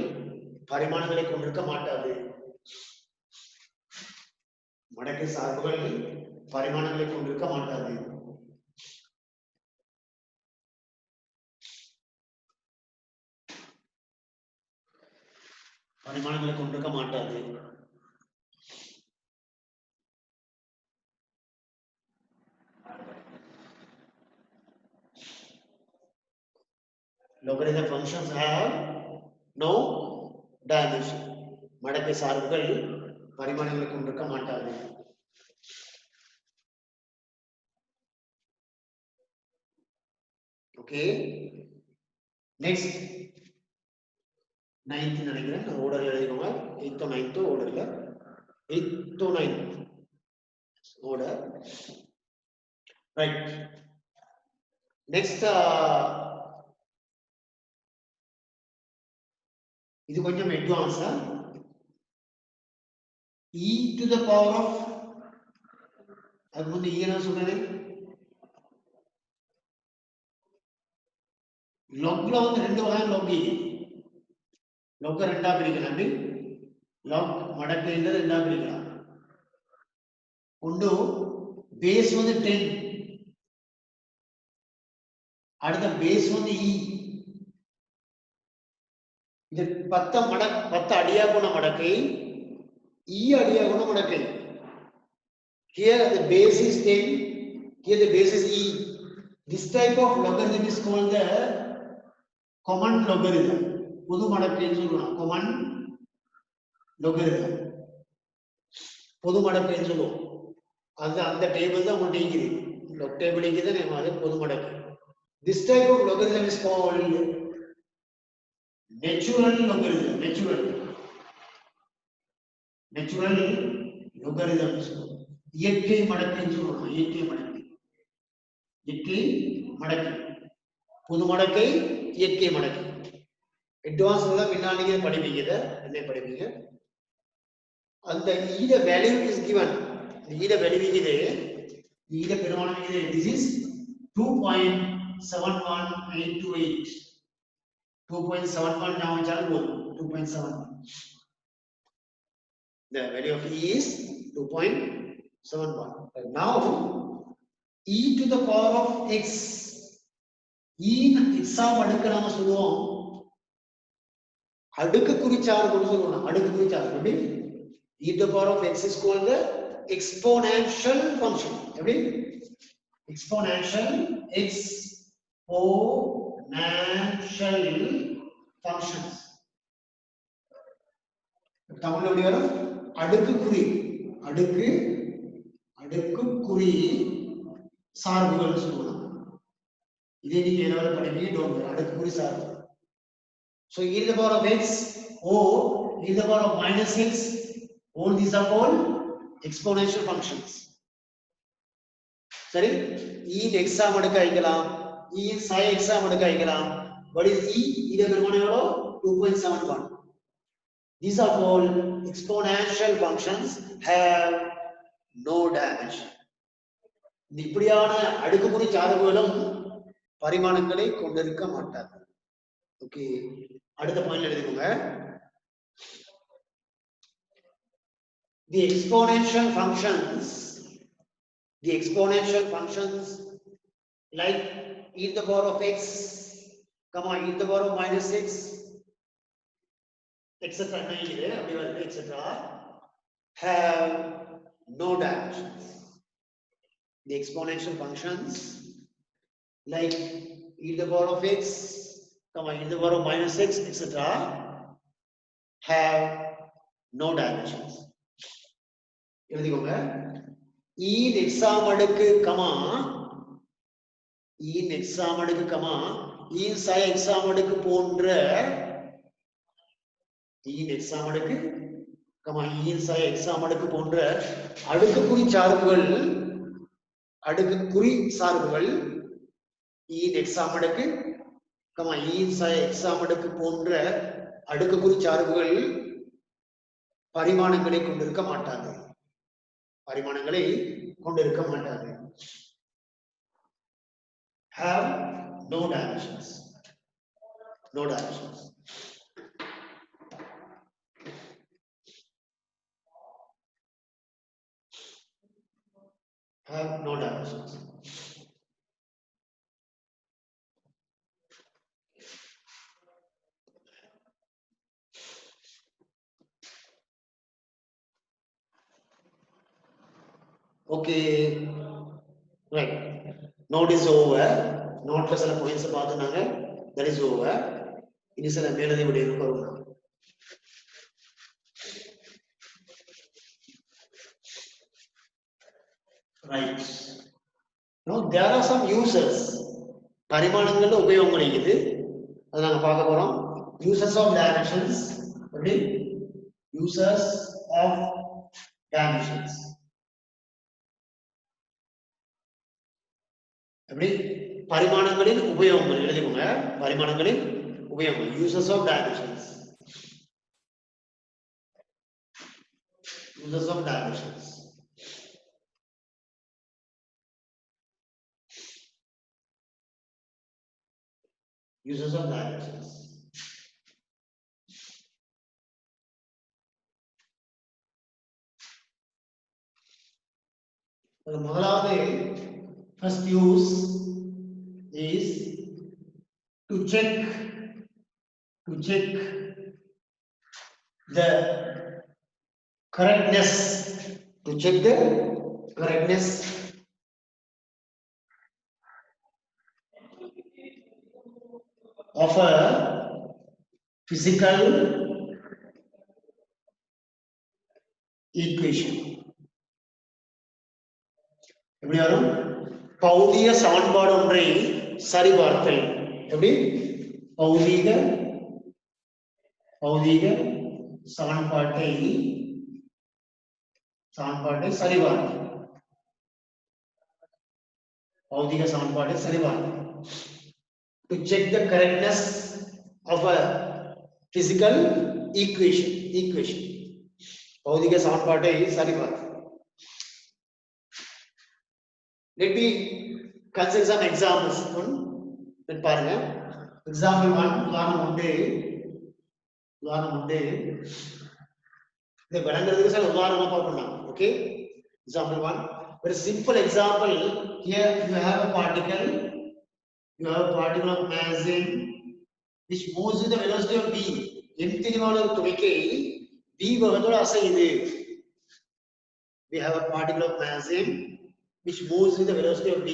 பரிமாணங்களை கொண்டிருக்க மாட்டாது. மடக்கை சார்புகள் பரிமாணங்களை கொண்டிருக்க மாட்டாது. Logarithm functions have no dimension. மடக்கை சார்புகள் பரிமாணங்களை கொண்டிருக்க மாட்டாது. Okay. Next. 9th நினைக்கிறேன் order எழுதிக்கோங்க. 8th 9th orderல 8th to 9th order. Right. Next இது கொஞ்சம் advanced. E to the power of அது முன்ன E என்ன சொல்றேன் logல வந்து ரெண்டு வகை log log ரெண்டா பிரிக்கலாம் அப்படி log மடக்கையில ரெண்டா பிரிக்கலாம். ஒன்று பேஸ் வந்து 10 அடுத்த பேஸ் வந்து E. இது 10 அடியா போன மடக்கை E அடியாகணும் மடக்கை. Here the base is 10. Here the base is E. This type of logarithm is called the common logarithm. பொது மடக்கைன்னு சொல்லுவோம். Common logarithm. பொது மடக்கைன்னு சொல்லுவோம். அது அந்த டேபிள் தான் உங்களுக்கு இருக்குது. log table இருக்குது நம்ம அது பொது மடக்கை. This type of logarithm is called natural logarithm. Natural logarithm is called இயற்கை மடக்கைன்னு சொல்லுவோம். இயற்கை மடக்கை. பொது மடக்கை, இயற்கை மடக்கை. அட்வான்ஸ்ல பின்னாடியே படிப்பீங்க. என்ன படிப்பீங்க? And the E the value is given. The E the value is there. E the பெருமானம் is there. This is 2.71828. 2.71 now chal bol 2.71. The value of E is 2.71. And now E to the power of x. E exam அடுக்கு நாம சொல்லுவோம். அடுக்கு குறிச்சார்புன்னு சொல்லுவோம். அடுக்கு குறிச்சார்பு. E to the power of x is called the exponential function. எப்படி? Exponential functions. தமிழ்ல எப்படி வரும்? அடுக்கு குறி சார்புகள் சொல்லுவோம். இதே நீங்க ஏதாவது படிப்பீங்க. அடுக்கு குறி சார்பு. So e to the power of x or e to the power of minus x, all these are called exponential functions. சரி, e in x அடுக்கு ஆயிக்கலாம், e in psi x அடுக்கு ஆயிக்கலாம். What is e? இத பெருமானம் எவ்வளவு? 2.71. These are called exponential functions, have no dimension. இப்படியான அடுக்குமுறை சார்புகளும் பரிமாணங்களை கொண்டிருக்க மாட்டாது. ஓகே, அடுத்த பாயிண்ட் எழுதிக்கோங்க. The exponential functions like e to the power of x, comma e to the power of minus x, etc. etc. have no dimensions. The exponential functions like e to the power of x, comma e to the power of minus x, etc. have no dimensions. எழுதிக்கோங்க. e in exam அடுக்கு comma e in exam அடுக்கு comma e in psi exam அடுக்கு போன்ற e in exam அடுக்கு comma e in psi exam அடுக்கு போன்ற அடுக்குக்குறி சார்புகள் e in exam அடுக்கு comma e in psi exam அடுக்கு போன்ற அடுக்குக்குறி சார்புகள் பரிமாணங்களை கொண்டிருக்க மாட்டாது. Have no dimensions. Have no dimensions. Okay, right. Note is over. Note சில points பார்த்துனாங்க. That is over. இனி சில மேலதை விடைகளுக்கு வருவோம். Right. Now there are some uses. பரிமாணங்கள்ல உபயோகங்கள் இருக்குது. அதை நாங்க பார்க்க போறோம். Uses of dimensions. எப்படி? Uses of dimensions. எப்படி? பரிமாணங்களின் உபயோகங்கள் எழுதிக்கோங்க. பரிமாணங்களின் உபயோகங்கள். Uses of dimensions. Uses of dimensions. Uses of dimensions. முதலாவது first use is to check the correctness, to check the correctness of a physical equation. எப்படி வரும்? பௌதிக சமன்பாடு ஒன்றை சரிபார்த்தல். எப்படி? பௌதிக சமன்பாட்டை சரிபார்த்தல். பௌதிக சமன்பாட்டை சரிபார்த்தல். To check the correctness of a physical equation. பௌதிக சமன்பாட்டை சரிபார்த்தல். Let me consider some examples. பாருங்க. Example 1, உதாரணம் ஒன்று. இதை விளங்குறதுக்கு சில உதாரணமா பார்க்கலாம். Okay? Example 1. Very simple example. Here you have a particle. You have a particle of mass m which moves with the velocity of v. எந்திரிவான ஒரு துணிக்கை v வேகத்தோட அசையுது. We have a particle of mass m which moves with the velocity of v.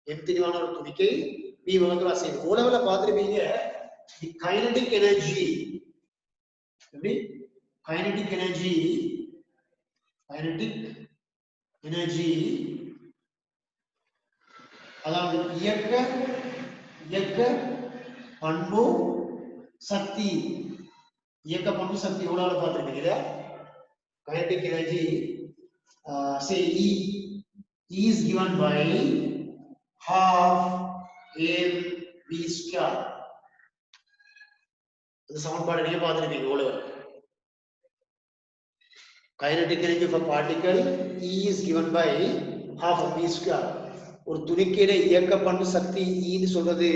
எந்திரிவான ஒரு துணிக்கை v வேகத்தோட அசையுது. ஓலவல பார்த்திருப்பீங்க the kinetic energy. எப்படி? kinetic energy அதாவது இயக்க பண்பு சக்தி. இயக்க பண்பு சக்தி எவ்வளவு பார்த்திருக்கீங்க? kinetic energy say E is given by half mv square. இந்த சமன்பாடு நீங்க பார்த்திருப்பீங்க எவ்வளவு? kinetic energy of a particle E is given by half mv square. ஒரு துணிக்கையில இயக்க பண்பு சக்தி E ன்னு சொல்றது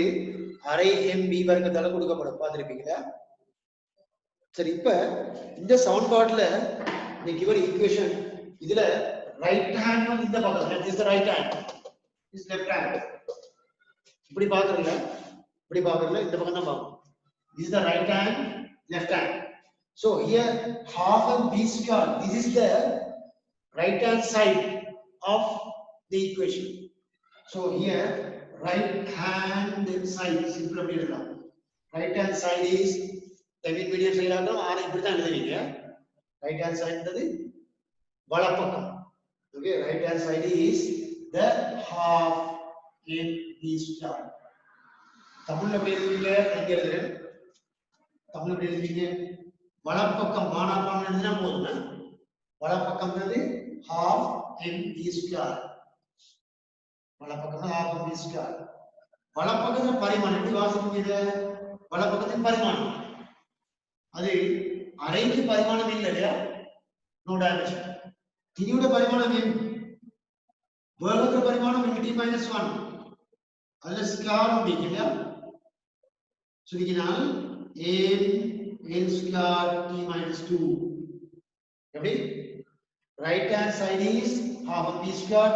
அரை mv வர்க்கத்தால கொடுக்கப்படும். பார்த்திருப்பீங்களா? சரி, இப்ப இந்த சமன்பாட்டுல the given equation இதுல ரைட் ஹேண்ட் வந்து இந்த பக்கம், that is the right hand, this is left hand. இப்படி பாக்குறீங்க, இந்த பக்கம் தான் பாக்கணும். This is the right hand, left hand. So here half mv square, this is the right hand side of the equation. So here right hand side simple அப்படி எழுதலாம். right hand side is Tamil medium side ஆகும். ஆனா இப்படி தான் எழுதுவீங்க. right hand side ன்றது வலப்பக்கம். Okay, right hand side is the half mv square. தமிழ்ல எப்படி எழுதுவீங்க? இங்க எழுதுறேன். தமிழ்ல எப்படி எழுதுவீங்க? வலப்பக்கம் மானாபான எழுதினா போதும். வலப்பக்கம்ன்றது half mv square. வலப்பக்கம் half mv square. வலப்பக்கத்தின் பரிமாணம் எப்படி வாசிப்பீங்க? வலப்பக்கத்தின் பரிமாணம் அது அரைக்கு பரிமாணம் இல்லை இல்லையா? No dimension. திரியோட பரிமாணம் m, வேகத்தோட பரிமாணம் mt - 1. அதுல ஸ்கொயர் உண்டு இல்லையா? சொல்லிக்கினால் m l square t - 2. எப்படி? right hand side is half mv square.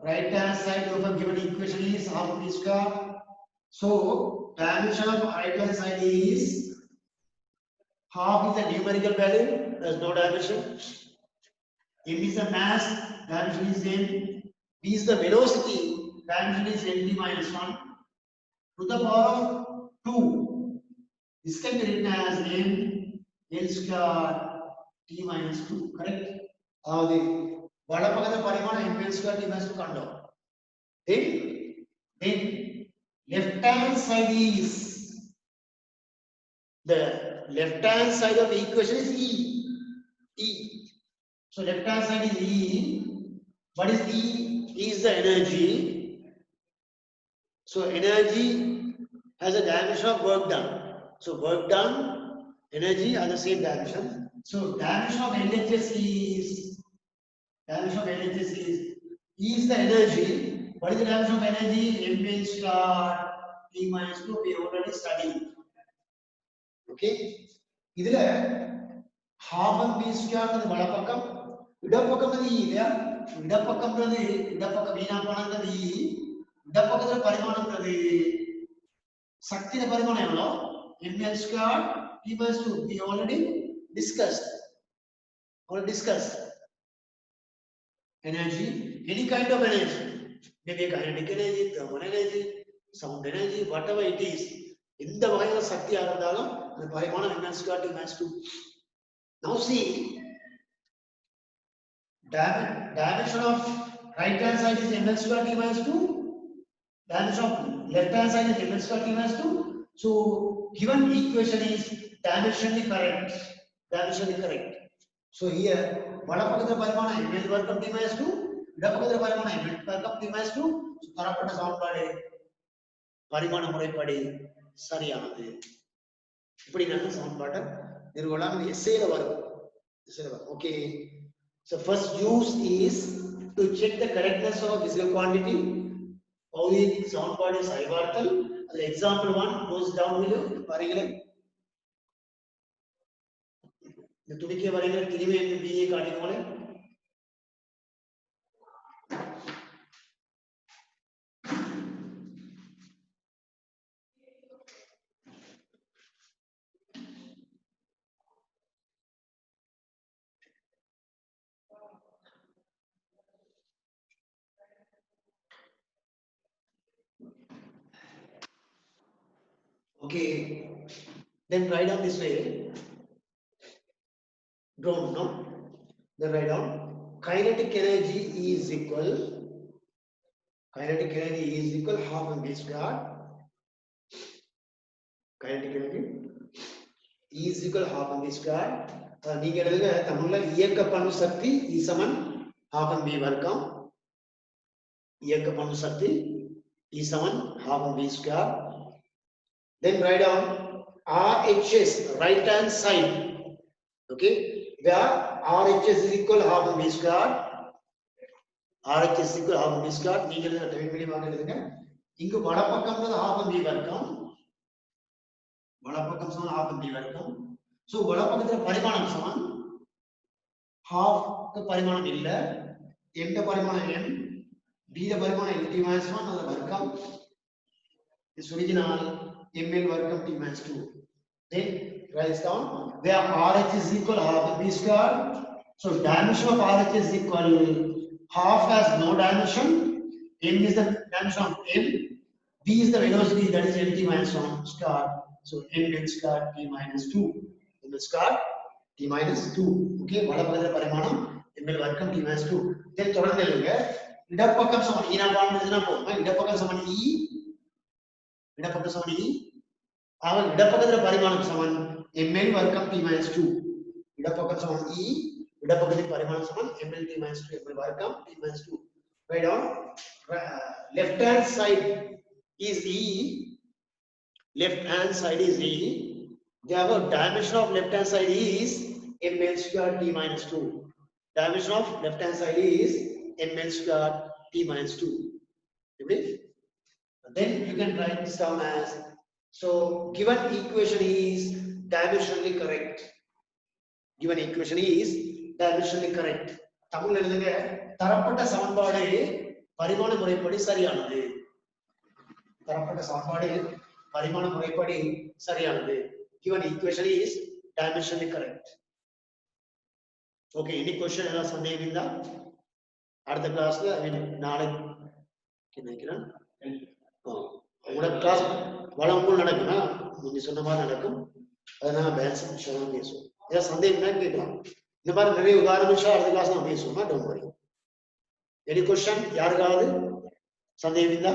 right hand side of a given equation is half mv square. So dimension of right hand side is half is the numerical value, there is no dimension. M is the mass, dimension is m. V is the velocity, dimension is mt - 1 to the power of 2. This can be written as m l square t - 2. Correct? அதாவது வலப்பக்கத்து பரிமாணம் m l square t - 2 கண்டோம். Then left hand side is the left hand side of the equation is E. So left hand side is E. What is E? E is the energy. So energy has a dimension of work done. So work done, energy are the same dimension. So dimension of LHS is E is the energy. What is the dimension of energy? mv square t - 2. We already studied. Okay, இதுல half mv square ன்றது வலப்பக்கம், இடப்பக்கம்ன்றது e இல்லையா? இடப்பக்கம்ன்றது இடப்பக்கம் வீணாப்பானது e, இடப்பக்கத்துல பரிமாணம்ன்றது சக்தியோட பரிமாணம் எவ்வளவு? ml square t - 2. We already discussed. We'll discuss energy, any kind of energy, maybe kinetic energy, thermal energy, sound energy, whatever it is. இந்த வகையான சக்தியா இருந்தாலும் அந்த பரிமாணம் ml square t minus 2. Now see, dimension of right hand side is ml square t minus 2. Dimension of left hand side is ml square t minus 2. So given equation is dimensionally correct. Dimensionally correct. So here, வலப்பக்கத்துல பரிமாணம் ml வர்க்கம் t minus 2, இடப்பக்கத்துல பரிமாணம் ml வர்க்கம் t minus 2. So தரப்பட்ட சமன்பாடு பரிமாண முறைப்படி சரியானது. இப்படி நல்ல சமன்பாட்டை நிறுவலாம். எஸ்ஏல வரும். Okay. So first use is to check the correctness of a physical quantity. How the சமன்பாடு சரிபார்த்தல். The example 1 goes down below. பாருங்களேன். இந்த துடிக்கை வரைகளை திரும்பி BA காட்டிக்கோங்களே. Okay, then write down this way. Don't know. Then write down kinetic energy is equal half mv square. Kinetic energy is equal half mv square. நீங்க எழுதுங்க தமிழ்ல இயக்க பணு சக்தி E சமன் half mv வர்க்கம். இயக்க பணு சக்தி E Saman half mv square. Then write down RHS, right hand side. Okay, where RHS is equal half mv square. RHS is equal half mv square. நீங்க எழுதுங்க time பண்ணி எழுதுங்க. இங்கு வலப்பக்கம்ன்றது half mv வர்க்கம். வலப்பக்கம் சமன் half mv வர்க்கம். So வலப்பக்கத்துல பரிமாணம் சமன் half க்கு பரிமாணம் இல்ல. m ட பரிமாணம் m, b ட பரிமாணம் lt minus 1 அது வர்க்கம். This original ml work t minus 2. Then write down where RH is equal half mv square. So dimension of RH is equal half has no dimension. M is the dimension of m. B is the velocity, that is lt minus 1 square. So ml square t minus 2. ml square t minus 2. Okay, வலப்பக்கத்துல பரிமாணம் ml வர்க்கம் t minus 2. Then தொடர்ந்து எழுதுங்க. இடப்பக்கம் சமன் E நான் காண்பிச்சதுனா போதும். இடப்பக்கம் சமன் E, இடப்பக்கம் சமன் E. ஆக இடப்பக்கத்துல பரிமாணம் சமன் ml வர்க்கம் t minus 2. இடப்பக்கம் சமன் E, இடப்பக்கத்தின் பரிமாணம் சமன் ml t minus 2. ml வர்க்கம் t minus 2. Write down left hand side is E. Left hand side is E. Therefore dimension of left hand side is ml square t minus 2. Dimension of left hand side is ml square t minus 2. Okay? Then you can write this down as, so given equation is dimensionally correct. Given equation is dimensionally correct. தமிழ்ல எழுதுங்க தரப்பட்ட சமன்பாடு பரிமாண முறைப்படி சரியானது. தரப்பட்ட சமன்பாடு பரிமாண முறைப்படி சரியானது. Given equation is dimensionally correct. Okay, any question ஏதாவது சந்தேகம் இருந்தா அடுத்த கிளாஸ்ல நாளைக்கு நினைக்கிறேன் உங்களோட கிளாஸ் வளமும் நடக்குன்னா நீங்க சொன்ன மாதிரி நடக்கும். அதை நான் பேலன்ஸ் பேசுவோம். ஏதாவது சந்தேகம் தான் கேட்கலாம். இந்த மாதிரி நிறைய உதாரண விஷயம் அடுத்த கிளாஸ் நான் பேசுவோம். Don't worry. எனி கொஸ்டின் யாருக்காவது சந்தேகம் இருந்தா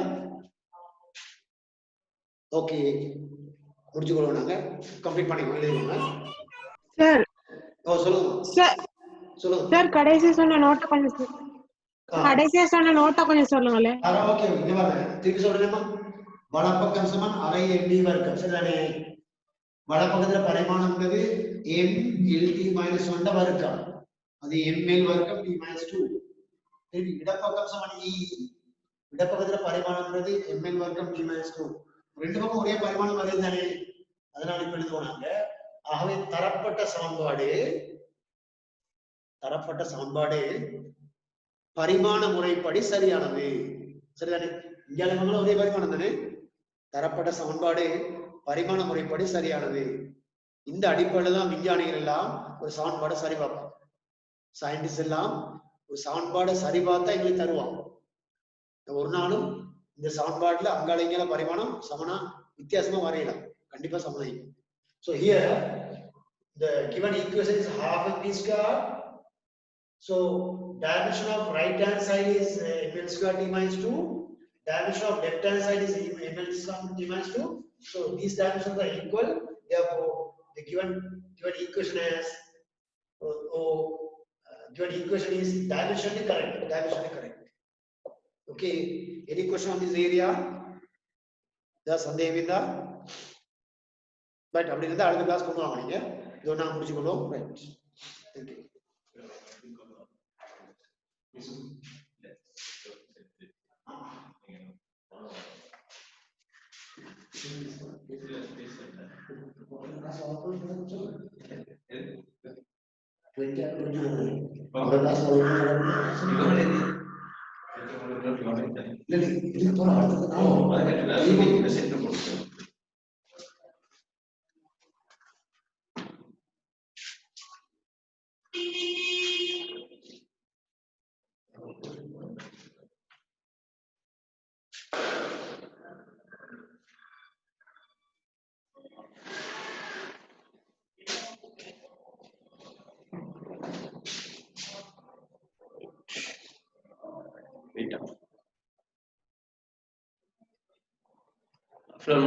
ஓகே முடிச்சுக்கொள்வோம். நாங்க கம்ப்ளீட் பண்ணிக்கோங்க. எழுதிக்கோங்க
சார்.
சொல்லுங்க
சார்.
சொல்லுங்க
சார் கடைசியா சொன்ன நோட்டை கொஞ்சம் சொல்லுங்களே.
ஓகே இந்த மாதிரி திருப்பி சொல்றேன்மா. வலப்பக்கம் சமன் அரை md வர்க்கம். சரிதானே? வலப்பக்கத்துல பரிமாணம்ங்கிறது m lt minus 1 வர்க்கம். அது ml வர்க்கம் t minus 2. சரி, இடப்பக்கம் சமன் e. இடப்பக்கத்துல பரிமாணம்ங்கிறது ml வர்க்கம் t minus 2. ரெண்டு பக்கம் ஒரே பரிமாணம் வருது தானே? அதனால இப்ப எழுதுவாங்க. ஆகவே தரப்பட்ட சமன்பாடு பரிமாண முறைப்படி சரியானது. சரிதானே? இங்க ஒரே பரிமாணம் தானே? தரப்பட்ட சமன்பாடு பரிமாண முறைப்படி சரியானது. இந்த அடிப்படையில் தான் விஞ்ஞானிகள் எல்லாம் ஒரு சமன்பாடு சரி பார்ப்பாங்க. சயின்டிஸ்ட் எல்லாம் ஒரு சமன்பாடை சரி பார்த்தா எங்களுக்கு தருவாங்க. ஒரு நாளும் இந்த சமன்பாட்டுல அங்காளிங்கிற பரிமாணம் சமனா வித்தியாசமா வரையலாம், கண்டிப்பா சமனாய். So here the given equation is half mv square. So dimension of right hand side is ml square t minus 2. Dimension of left hand side is ml square t minus 2. So these dimensions are equal. Therefore, the given equation has given equation is dimensionally correct. Okay. Any question on this area? That's Sandevida. But அப்படி இருந்தா அடுத்த class கொண்டு வாங்க. நீங்க இதோ நான் முடிச்சுக்கொள்வோம். Right. Thank you.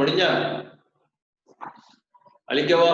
முடிஞ்சா அழிக்கவா